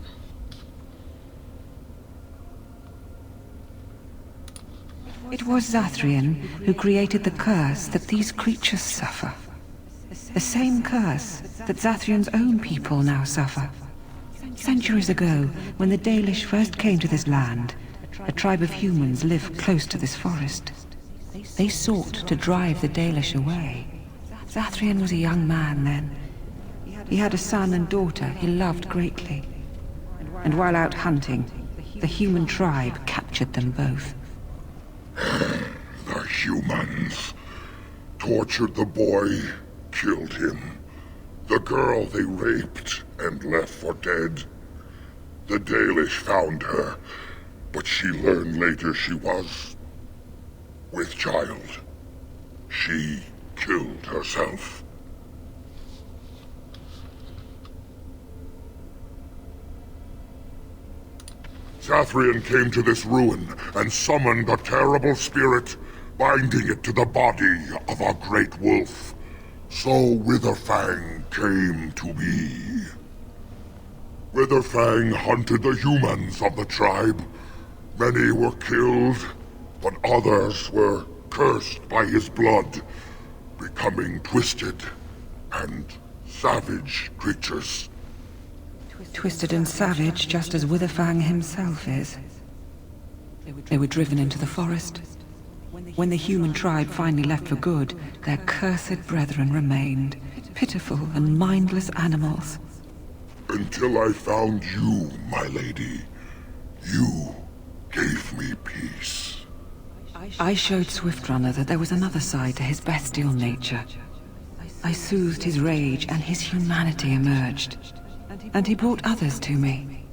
It was Zathrian who created the curse that these creatures suffer. The same curse that Zathrian's own people now suffer. Centuries ago, when the Dalish first came to this land, a tribe of humans lived close to this forest. They sought to drive the Dalish away. Zathrian was a young man then. He had a son and daughter he loved greatly. And while out hunting, the human tribe captured them both. The humans tortured the boy, killed him. The girl they raped and left for dead. The Dalish found her, but she learned later she was with child. She killed herself. Zathrian came to this ruin and summoned a terrible spirit, binding it to the body of a great wolf. So Witherfang came to be. Witherfang hunted the humans of the tribe. Many were killed, but others were cursed by his blood, becoming twisted and savage creatures. Twisted and savage, just as Witherfang himself is. They were driven into the forest. When the human tribe finally left for good, their cursed brethren remained, pitiful and mindless animals. Until I found you, my lady. You gave me peace. I showed Swift Runner that there was another side to his bestial nature. I soothed his rage and his humanity emerged. And he brought others to me.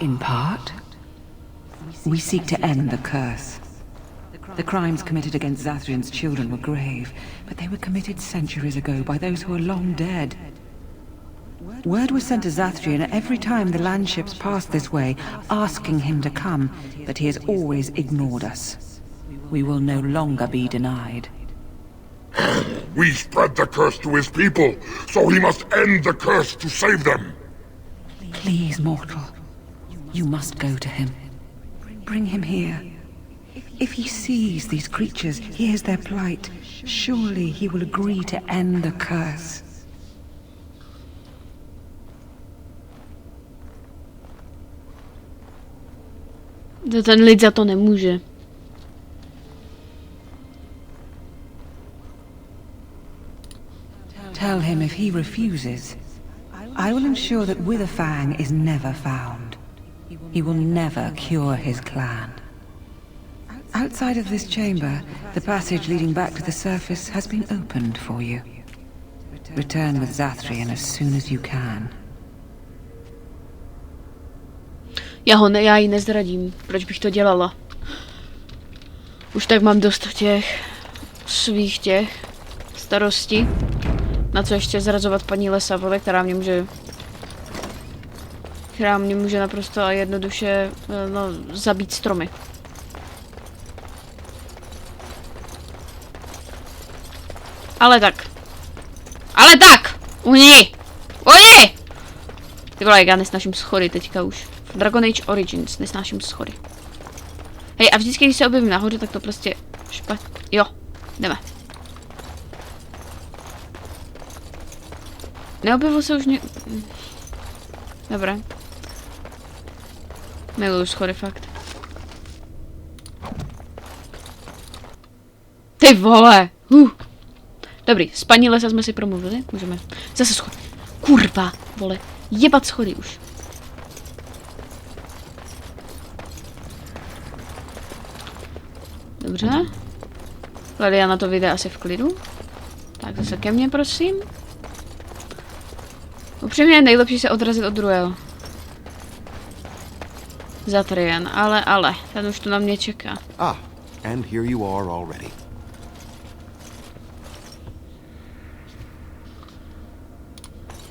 In part, we seek to end the curse. The crimes committed against Zathrian's children were grave, but they were committed centuries ago by those who are long dead. Word was sent to Zathrian every time the landships passed this way, asking him to come, but he has always ignored us. We will no longer be denied. We spread the curse to his people, so he must end the curse to save them. Please, mortal. You must go to him. Bring him here. If he sees these creatures, hears their plight, surely he will agree to end the curse. Ten lid za to nemůže. Tell him if he refuses, I will ensure that Witherfang is never found. He will never cure his clan. Outside of this chamber, the passage leading back to the surface has been opened for you. Return with Zathrian as soon as you can. Já ji nezradím. Proč bych to dělala? Už tak mám dost těch svých starostí. Na co ještě zrazovat paní lesa, vole, která mě může naprosto a jednoduše zabít stromy. Ale tak! Uni! Ty vole, já nesnáším schody teďka už. Dragon Age Origins, nesnáším schody. Hej, a vždycky, když se objevím nahoře, tak to prostě Jo, jdeme. Neobjevil se už Dobré. Miluju schody, fakt. Ty vole! Dobrý, z paní lesa jsme si promluvili, můžeme. Zase schody. Kurva, vole. Jebat schody už. Dobře. Ladiana to vyjde asi v klidu. Tak zase ke mně, prosím. Upřímně je nejlepší se odrazit od druhého. Zatrian, ale, ten už tu na mě čeká. Ah, and here you are already.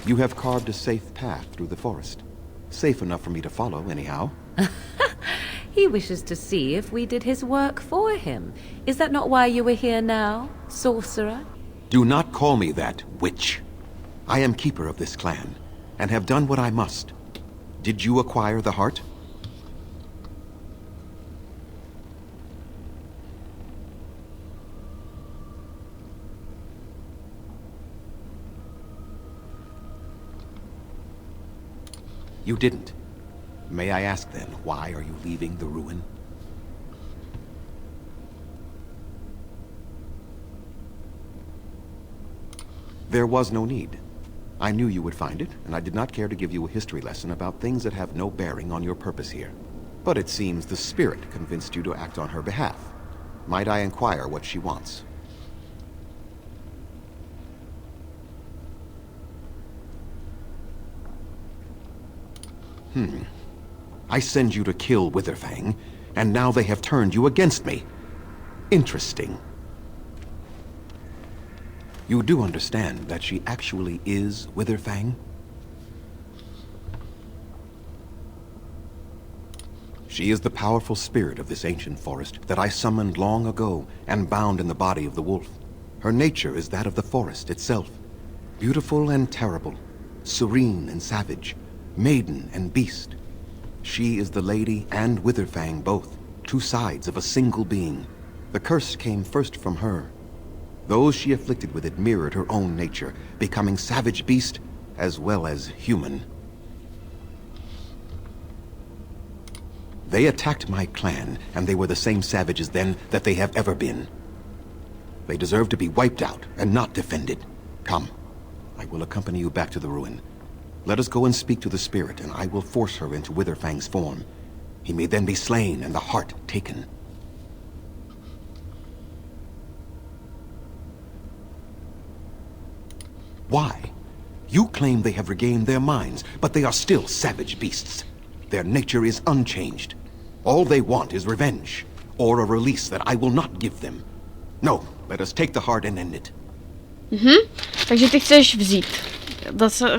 You have carved a safe path through the forest. Safe enough for me to follow, anyhow. He wishes to see if we did his work for him. Is that not why you were here now, sorcerer? Do not call me that, witch. I am keeper of this clan, and have done what I must. Did you acquire the heart? You didn't. May I ask then, why are you leaving the ruin? There was no need. I knew you would find it, and I did not care to give you a history lesson about things that have no bearing on your purpose here. But it seems the spirit convinced you to act on her behalf. Might I inquire what she wants? I send you to kill Witherfang, and now they have turned you against me. Interesting. You do understand that she actually is Witherfang? She is the powerful spirit of this ancient forest that I summoned long ago and bound in the body of the wolf. Her nature is that of the forest itself. Beautiful and terrible, serene and savage, maiden and beast. She is the lady and Witherfang both, two sides of a single being. The curse came first from her. Those she afflicted with it mirrored her own nature, becoming savage beast as well as human. They attacked my clan, and they were the same savages then that they have ever been. They deserve to be wiped out and not defended. Come, I will accompany you back to the ruin. Let us go and speak to the spirit, and I will force her into Witherfang's form. He may then be slain and the heart taken. Why? You claim they have regained their minds, but they are still savage beasts. Their nature is unchanged. All they want is revenge, or a release that I will not give them. No, let us take the heart and end it. Takže ty chceš vzít.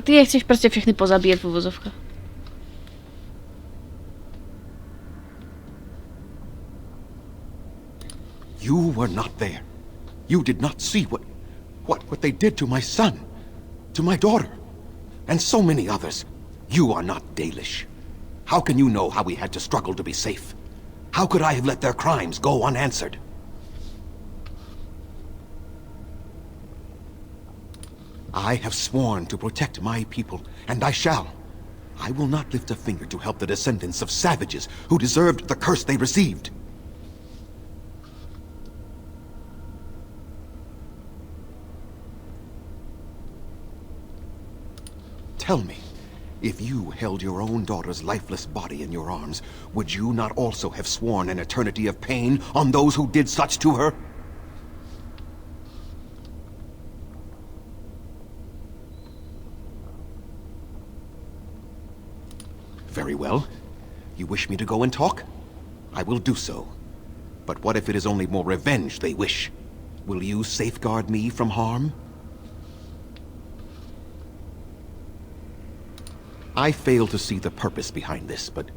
Ty je chceš prostě všechny pozabíjet v uvozovkách. You were not there. You did not see what they did to my son, to my daughter, and so many others. You are not Dalish. How can you know how we had to struggle to be safe? How could I have let their crimes go unanswered? I have sworn to protect my people, and I shall. I will not lift a finger to help the descendants of savages who deserved the curse they received. Tell me, if you held your own daughter's lifeless body in your arms, would you not also have sworn an eternity of pain on those who did such to her? Very well. You wish me to go and talk? I will do so. But what if it is only more revenge they wish? Will you safeguard me from harm? I fail to see the purpose behind this, but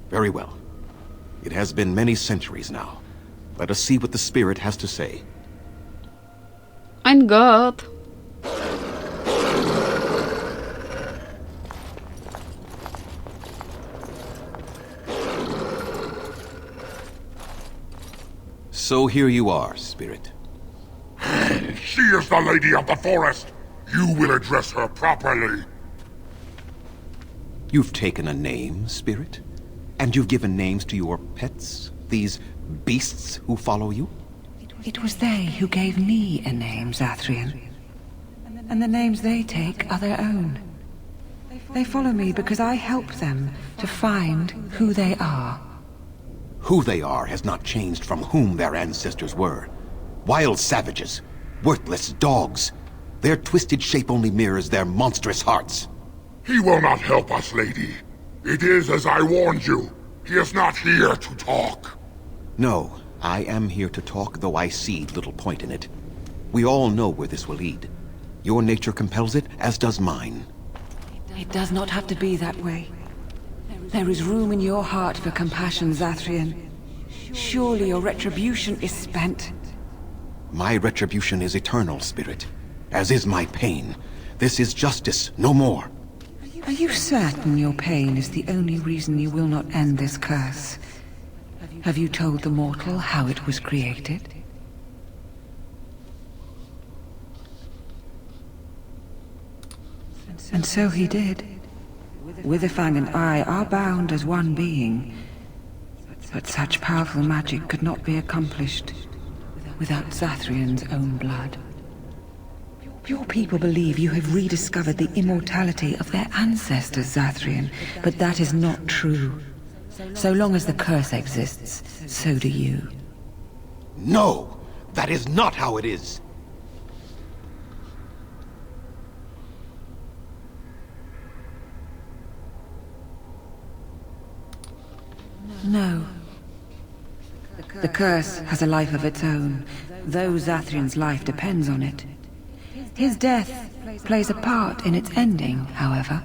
very well. It has been many centuries now. Let us see what the spirit has to say. Ein Gott. So here you are, Spirit. She is the Lady of the Forest. You will address her properly. You've taken a name, Spirit? And you've given names to your pets? These beasts who follow you? It was they who gave me a name, Zathrian. And the names they take are their own. They follow me because I help them to find who they are. Who they are has not changed from whom their ancestors were. Wild savages, worthless dogs. Their twisted shape only mirrors their monstrous hearts. He will not help us, lady. It is as I warned you. He is not here to talk. No, I am here to talk, though I see little point in it. We all know where this will lead. Your nature compels it, as does mine. It does not have to be that way. There is room in your heart for compassion, Zathrian. Surely your retribution is spent. My retribution is eternal, Spirit, as is my pain. This is justice, no more. Are you certain your pain is the only reason you will not end this curse? Have you told the mortal how it was created? And so he did. Witherfang and I are bound as one being. But such powerful magic could not be accomplished without Zathrian's own blood. Your people believe you have rediscovered the immortality of their ancestors, Zathrian, but that is not true. So long as the curse exists, so do you. No! That is not how it is! No. The curse has a life of its own, though Zathrian's life depends on it. His death plays a part in its ending, however.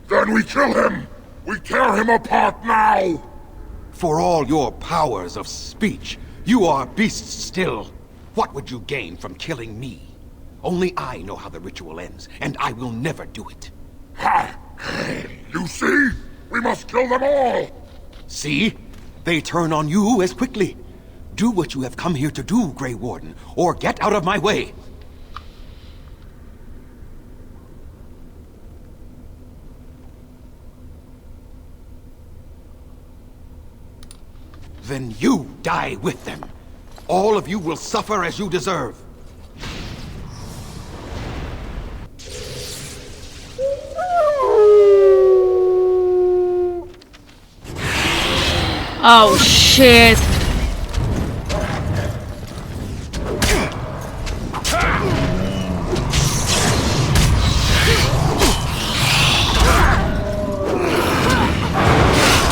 Then we kill him! We tear him apart now! For all your powers of speech, you are beasts still. What would you gain from killing me? Only I know how the ritual ends, and I will never do it. Ha! You see? We must kill them all! See? They turn on you as quickly. Do what you have come here to do, Grey Warden, or get out of my way! Then you die with them. All of you will suffer as you deserve. Oh shit.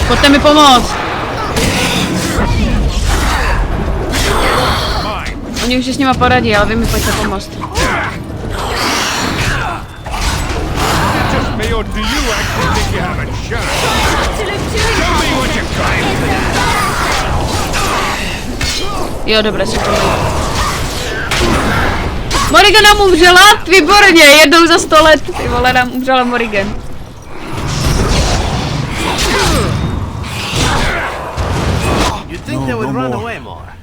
Pojďte mi pomoct. Oni už si s nima poradí, ale vy mi pojďte pomoct. Jo, dobré, se to Morrigan nám umřela? Výborně, jednou za 100 let. Ty vole, nám umřela Morrigan. No more.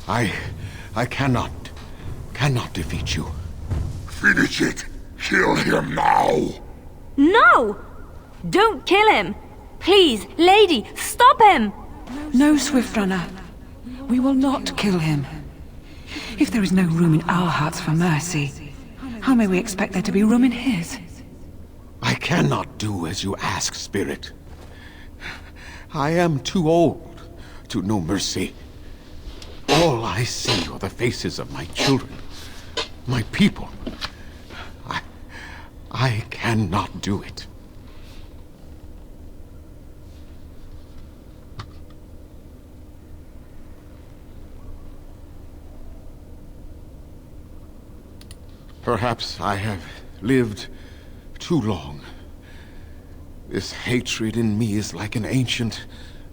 I cannot defeat you. Finish it! Kill him now! No! Don't kill him! Please, lady, stop him! No, Swift Runner. We will not kill him. If there is no room in our hearts for mercy, how may we expect there to be room in his? I cannot do as you ask, Spirit. I am too old to know mercy. All I see are the faces of my children, my people. I cannot do it. Perhaps I have lived too long. This hatred in me is like an ancient,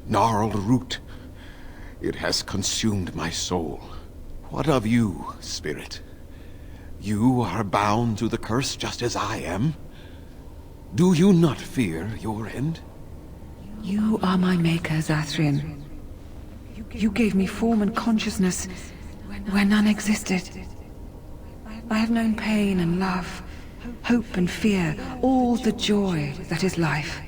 gnarled root. It has consumed my soul. What of you, Spirit? You are bound to the curse just as I am. Do you not fear your end? You are my maker, Zathrian. You gave me form and consciousness where none existed. I have known pain and love, hope and fear, all the joy that is life.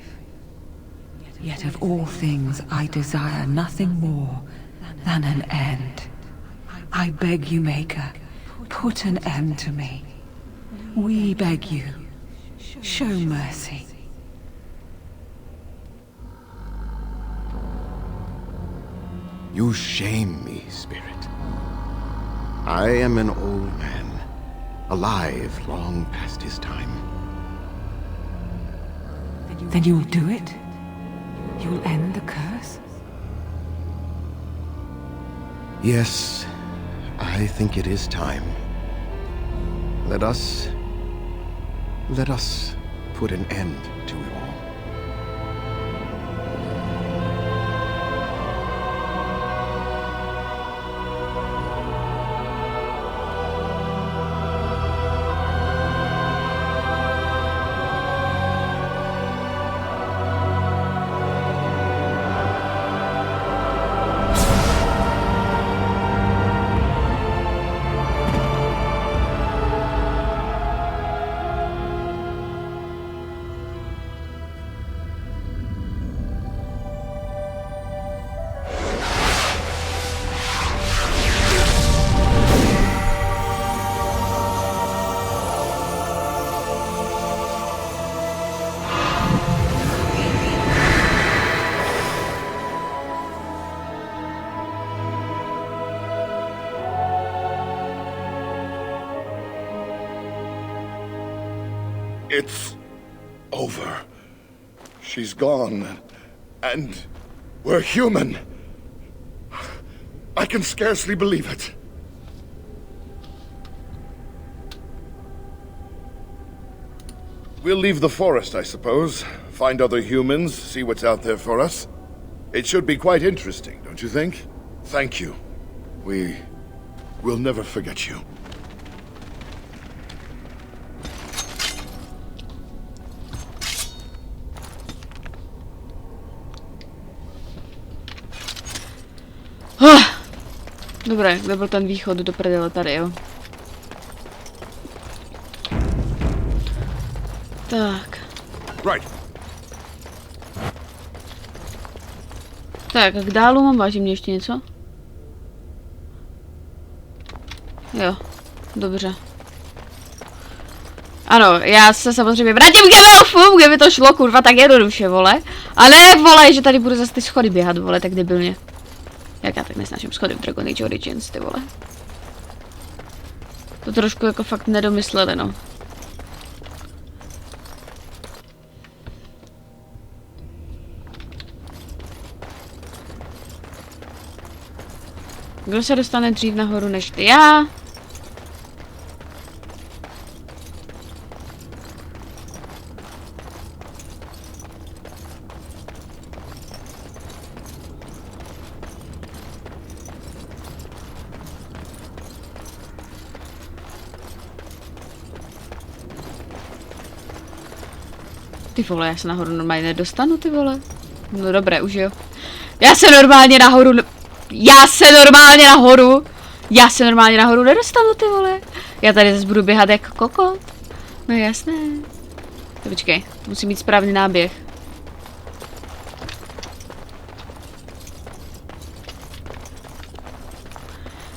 Yet of all things I desire nothing more than an end. I beg you, Maker, put an end to me. We beg you, show mercy. You shame me, Spirit. I am an old man, alive long past his time. Then you will do it? You will end the curse? Yes, I think it is time. Let us put an end to it all. It's over. She's gone. And we're human. I can scarcely believe it. We'll leave the forest, I suppose. Find other humans, see what's out there for us. It should be quite interesting, don't you think? Thank you. We'll never forget you. Dobré, kde byl ten východ do prdele tady, jo? Tak. Right. Tak, a k dálu mám vážím mě ještě něco? Jo, dobře. Ano, já se samozřejmě vrátím k Gemelofu, kde by to šlo, kurva, tak jednoduše, vole. Ale ne, vole, že tady budu zase ty schody běhat, vole, tak debilně. Jak já tak nesnáším schody v Dragon Age Origins, ty vole. To trošku jako fakt nedomysleli, no. Kdo se dostane dřív nahoru než ty? Já? Ty vole, já se nahoru normálně nedostanu, ty vole. No dobré, už jo. Já se normálně nahoru nedostanu, ty vole. Já tady zase budu běhat jako kokot. No jasné. To počkej, musím mít správný náběh.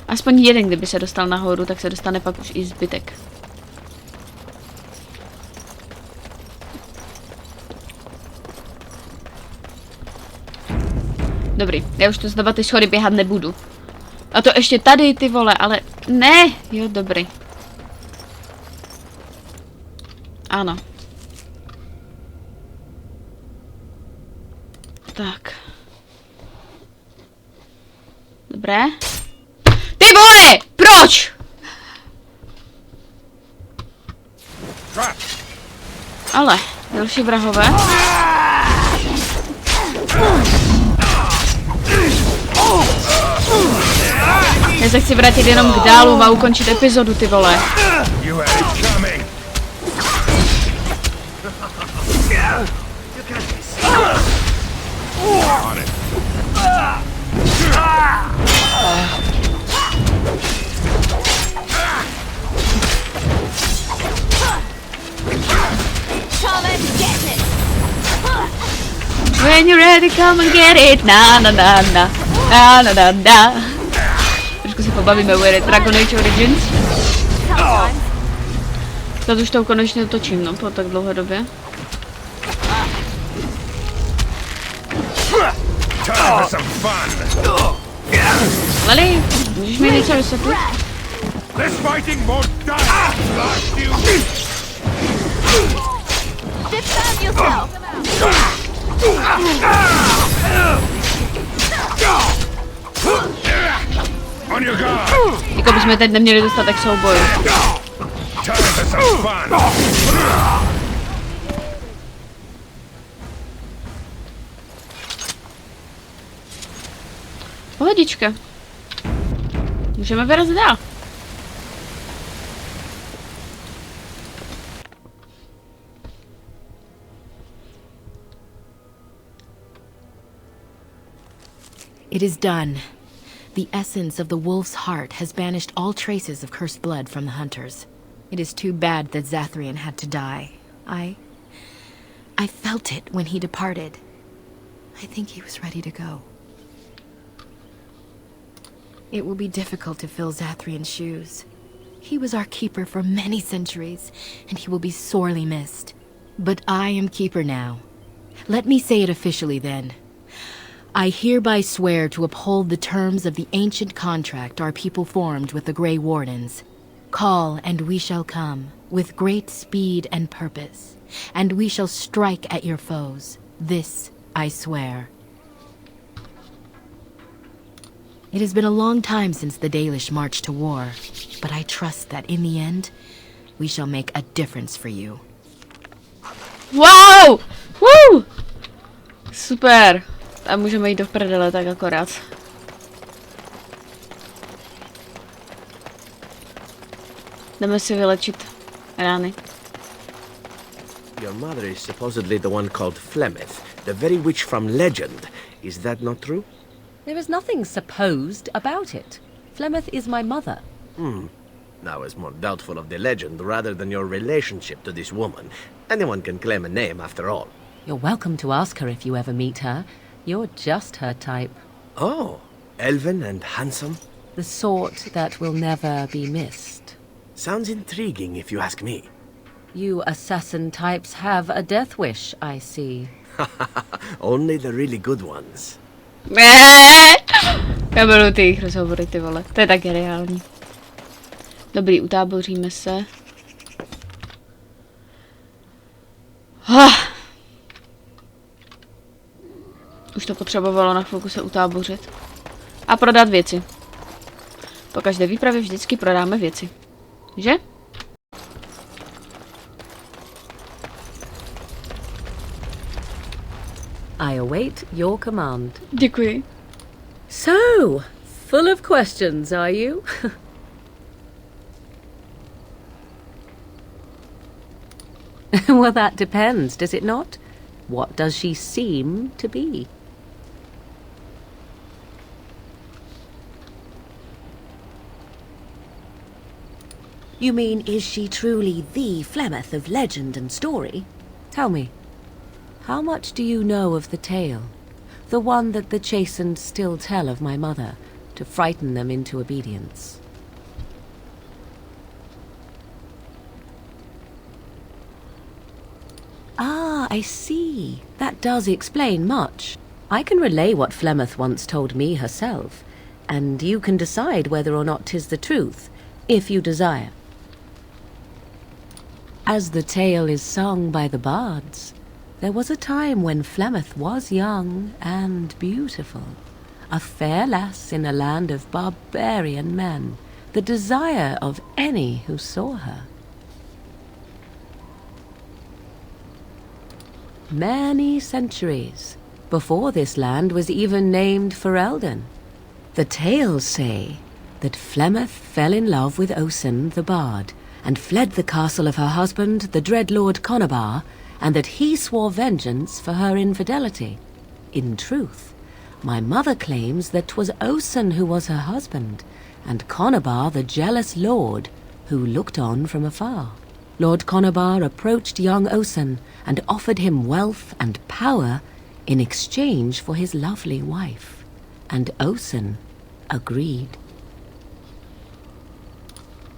Aspoň jeden, kdyby se dostal nahoru, tak se dostane pak už i zbytek. Dobrý, já už to znova ty schody běhat nebudu. A to ještě tady, ty vole, ale ne, jo, dobrý. Ano. Tak. Dobré. Ty vole, proč? Ale, další vrahové. Já se chci vrátit jenom k dálu a ukončit epizodu, ty vole. When you're ready, come and get it. Na na na na. Na na na na. Trošku se pobavíme o Dragon Age Origins. Teď už to konečně točím, no, po tak dlouhé době. Lily, můžeš mi něco vysvětlit? Defend yourself! Jako bychom teď neměli dostatek soubojů. Pohodička. Můžeme vyrazit dál. It is done. The essence of the wolf's heart has banished all traces of cursed blood from the hunters. It is too bad that Zathrian had to die. I felt it when he departed. I think he was ready to go. It will be difficult to fill Zathrian's shoes. He was our keeper for many centuries, and he will be sorely missed. But I am keeper now. Let me say it officially then. I hereby swear to uphold the terms of the ancient contract our people formed with the Grey Wardens. Call, and we shall come, with great speed and purpose, and we shall strike at your foes. This I swear. It has been a long time since the Dalish marched to war, but I trust that in the end, we shall make a difference for you. Wow! Woo! Super. A můžeme jít do prdele tak akorát. Jdeme si vylečit rány. Your mother is supposedly the one called Flemeth, the very witch from legend. Is that not true? There is nothing supposed about it. Flemeth is my mother. I was more doubtful of the legend rather than your relationship to this woman. Anyone can claim a name after all. You're welcome to ask her if you ever meet her. You're just her type. Oh, elven and handsome? The sort that will never be missed. Sounds intriguing if you ask me. You assassin types have a death wish, I see. Only the really good ones. Já miluji ty jejich rozhovory, ty vole. To je tak reální. Dobrý, utáboříme se. Už to potřebovalo na chvilku se utábořit. A prodat věci. Po každé výpravě vždycky prodáme věci. Že? I await your command. Děkuji. So, full of questions, are you? Well, that depends, does it not? What does she seem to be? You mean, is she truly the Flemeth of legend and story? Tell me, how much do you know of the tale? The one that the chastened still tell of my mother, to frighten them into obedience. Ah, I see. That does explain much. I can relay what Flemeth once told me herself, and you can decide whether or not 'tis the truth, if you desire. As the tale is sung by the bards, there was a time when Flemeth was young and beautiful, a fair lass in a land of barbarian men, the desire of any who saw her. Many centuries before this land was even named Ferelden. The tales say that Flemeth fell in love with Osen the bard, and fled the castle of her husband, the dread Lord Conabar, and that he swore vengeance for her infidelity. In truth, My mother claims that 'twas Osen who was her husband, and Conabar the jealous lord, who looked on from afar. Lord Conabar approached young Osen and offered him wealth and power in exchange for his lovely wife, and Osen agreed.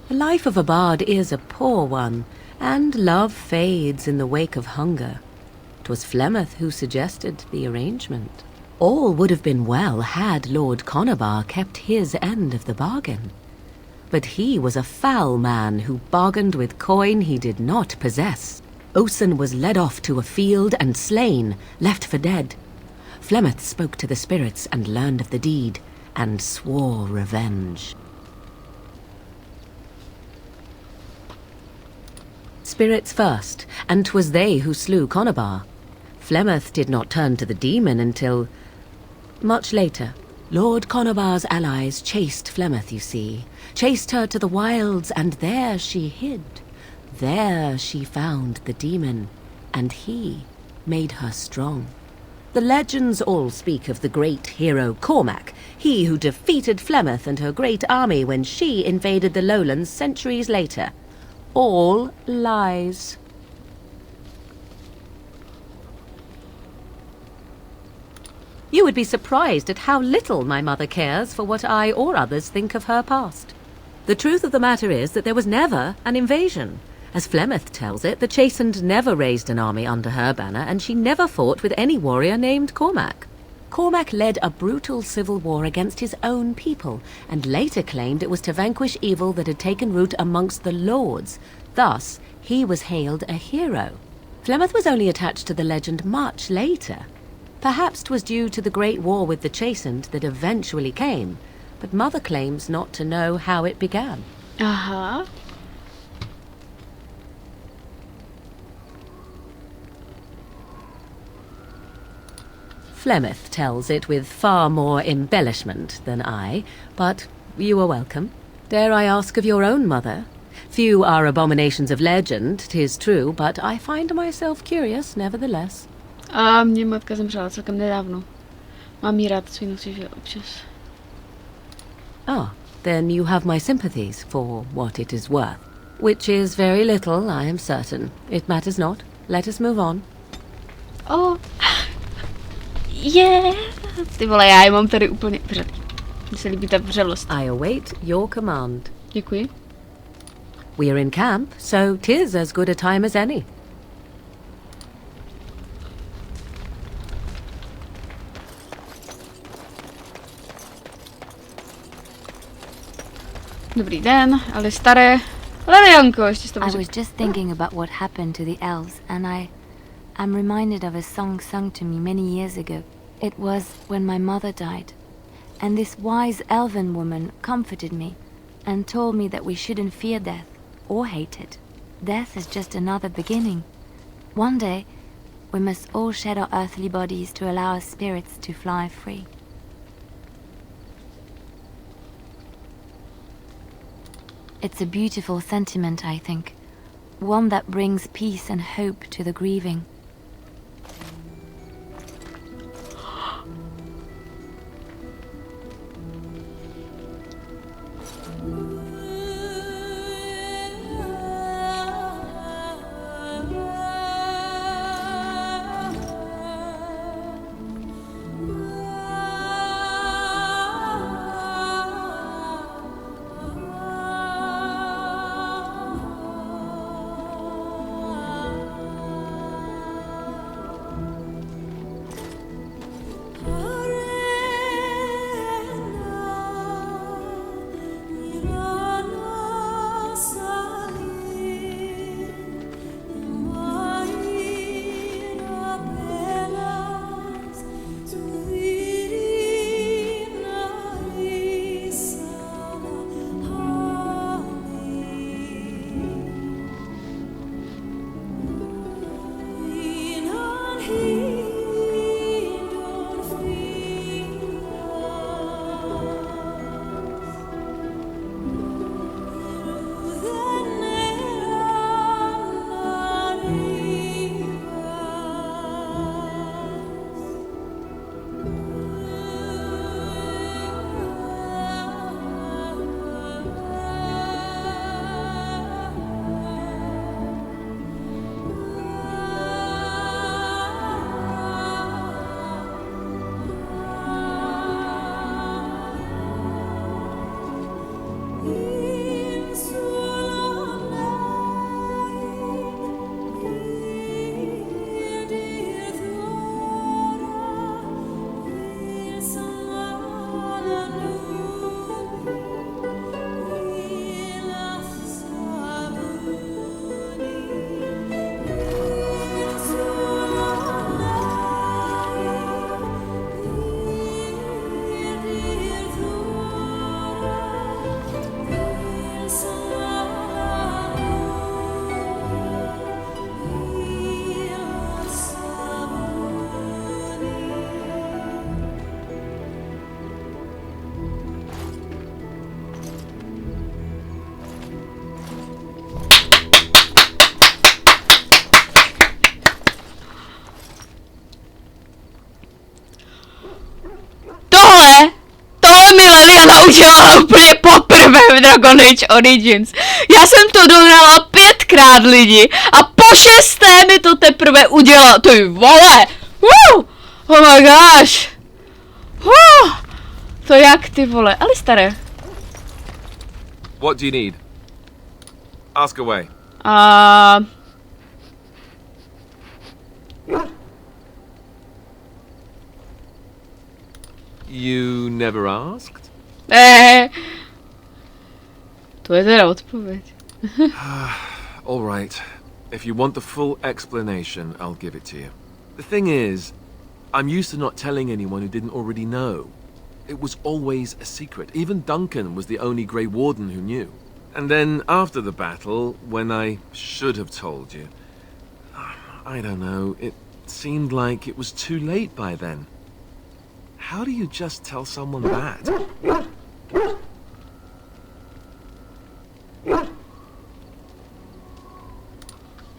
The life of a bard is a poor one, and love fades in the wake of hunger. 'Twas Flemeth who suggested the arrangement. All would have been well had Lord Conabar kept his end of the bargain. But he was a foul man who bargained with coin he did not possess. Osen was led off to a field and slain, left for dead. Flemeth spoke to the spirits and learned of the deed, and swore revenge. Spirits first, and 'twas they who slew Conabar. Flemeth did not turn to the demon until much later. Lord Conabar's allies chased Flemeth, you see, chased her to the wilds, and there she hid. There she found the demon, and he made her strong. The legends all speak of the great hero Cormac, he who defeated Flemeth and her great army when she invaded the lowlands centuries later. All lies. You would be surprised at how little my mother cares for what I or others think of her past. The truth of the matter is that there was never an invasion. As Flemeth tells it, the Chastened never raised an army under her banner, and she never fought with any warrior named Cormac. Cormac led a brutal civil war against his own people, and later claimed it was to vanquish evil that had taken root amongst the lords. Thus, he was hailed a hero. Flemeth was only attached to the legend much later. Perhaps 'twas due to the great war with the Chastened that eventually came, but Mother claims not to know how it began. Aha. Flemeth tells it with far more embellishment than I, but you are welcome. Dare I ask of your own mother? Few are abominations of legend, 'tis true, but I find myself curious nevertheless. A mě matka zemřela celkem nedávno. Mám jí rád svý nosí, že občas. Ah, then you have my sympathies for what it is worth. Which is very little, I am certain. It matters not. Let us move on. Oh. Yeah. Ty vole, já je mám tady úplně vřelý. Mně se líbí ta vřelost. I await your command. Děkuji. We are in camp, so 'tis as good a time as any. Dobrý den, ale staré. Lelianko, ještě to I was just thinking about what happened to the elves, and I'm reminded of a song sung to me many years ago. It was when my mother died, and this wise elven woman comforted me and told me that we shouldn't fear death or hate it. Death is just another beginning. One day, we must all shed our earthly bodies to allow our spirits to fly free. It's a beautiful sentiment, I think. One that brings peace and hope to the grieving. Dragon Age Origins. Já jsem to dohrála 5krát lidi a po 6. mi to teprve udělá. Ty vole! Oh my gosh! To jak ty vole? Alistare. What do you need? Ask away. You never asked? To je teda odpověď. All right. If you want the full explanation, I'll give it to you. The thing is, I'm used to not telling anyone who didn't already know. It was always a secret. Even Duncan was the only Grey Warden who knew. And then after the battle, when I should have told you, I don't know, it seemed like it was too late by then. How do you just tell someone that?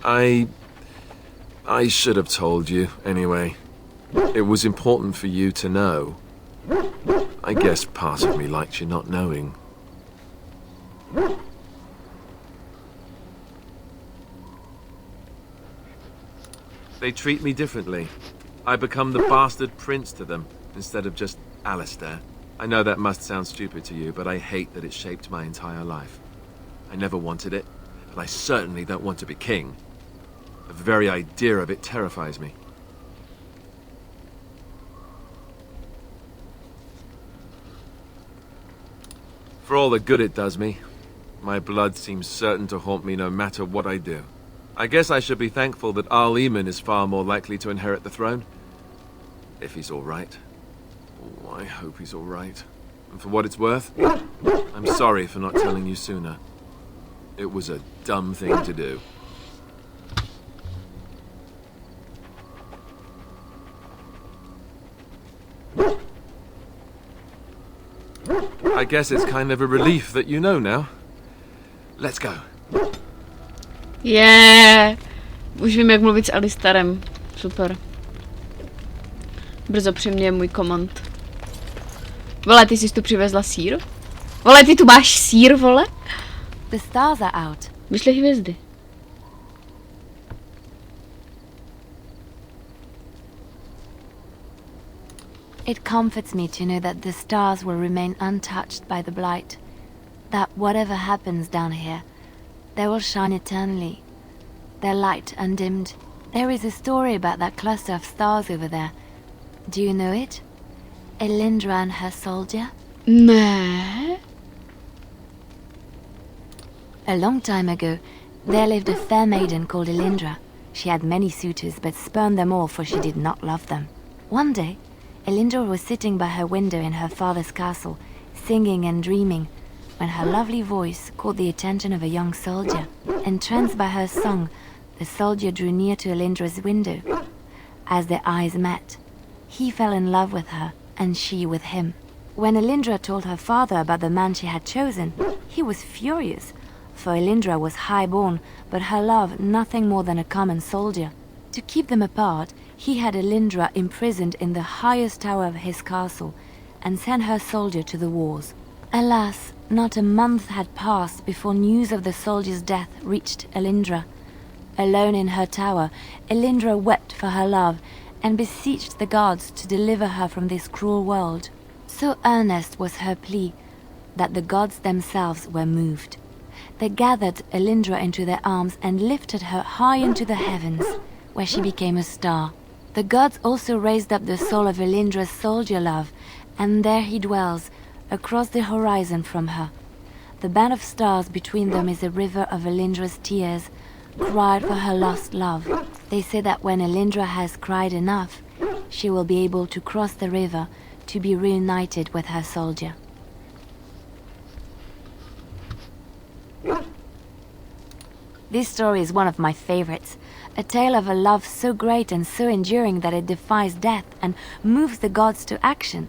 I should have told you, anyway. It was important for you to know. I guess part of me liked you not knowing. They treat me differently. I become the bastard prince to them, instead of just Alistair. I know that must sound stupid to you, but I hate that it shaped my entire life. I never wanted it, but I certainly don't want to be king. The very idea of it terrifies me. For all the good it does me, my blood seems certain to haunt me no matter what I do. I guess I should be thankful that Arl Eamon is far more likely to inherit the throne. If he's all right. Oh, I hope he's all right. And for what it's worth, I'm sorry for not telling you sooner. It was a dumb thing to do. I guess it's kind of a relief that you know now. Let's go. Yeah. Už vím, jak mluvit s Alistarem. Super. Brzo přimě můj komand. Vole, ty jsi tu přivezla sýr? Vole, ty tu máš sýr, vole? The stars are out. Vyšly hvězdy. It comforts me to know that the stars will remain untouched by the blight. That whatever happens down here, they will shine eternally. Their light undimmed. There is a story about that cluster of stars over there. Do you know it? Elindra and her soldier? Ne. A long time ago, there lived a fair maiden called Elindra. She had many suitors, but spurned them all, for she did not love them. One day, Elindra was sitting by her window in her father's castle, singing and dreaming, when her lovely voice caught the attention of a young soldier. Entranced by her song, the soldier drew near to Elindra's window. As their eyes met, he fell in love with her, and she with him. When Elindra told her father about the man she had chosen, he was furious, for Elindra was high-born, but her love nothing more than a common soldier. To keep them apart, he had Elindra imprisoned in the highest tower of his castle, and sent her soldier to the wars. Alas, not a month had passed before news of the soldier's death reached Elindra. Alone in her tower, Elindra wept for her love, and beseeched the gods to deliver her from this cruel world. So earnest was her plea that the gods themselves were moved. They gathered Elindra into their arms and lifted her high into the heavens, where she became a star. The gods also raised up the soul of Elindra's soldier love, and there he dwells, across the horizon from her. The band of stars between them is a river of Elindra's tears, cried for her lost love. They say that when Elindra has cried enough, she will be able to cross the river to be reunited with her soldier. This story is one of my favorites, a tale of a love so great and so enduring that it defies death and moves the gods to action.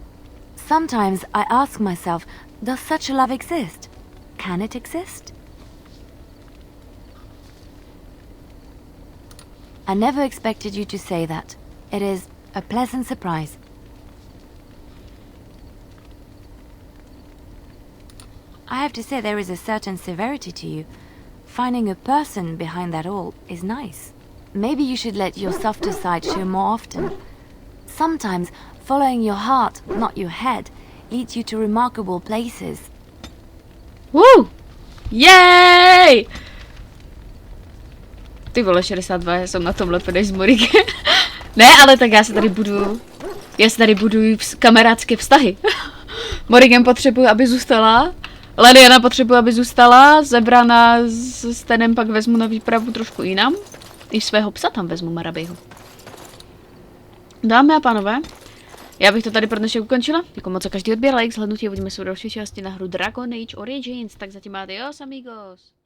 Sometimes I ask myself, does such a love exist? Can it exist? I never expected you to say that. It is a pleasant surprise. I have to say there is a certain severity to you. Finding a person behind that all is nice. Maybe you should let your softer side show more often. Sometimes following your heart, not your head, leads you to remarkable places. Woo! Yay! Ty vole, 62, já jsem na tom lépe než s Morigem. Ne, ale tak já se tady buduju kamarádské vztahy. Morrigan potřebuje, aby zůstala. Leliana potřebuje, aby zůstala. Zebrana s Stenem pak vezmu na výpravu trošku jinam. I svého psa tam vezmu, Marabejho. Dámy a pánové, já bych to tady pro dnešek ukončila. Děkuji moc za každý odběr, like, zhlédnutí a uvidíme se v další části na hru Dragon Age Origins. Tak zatím adios, amigos.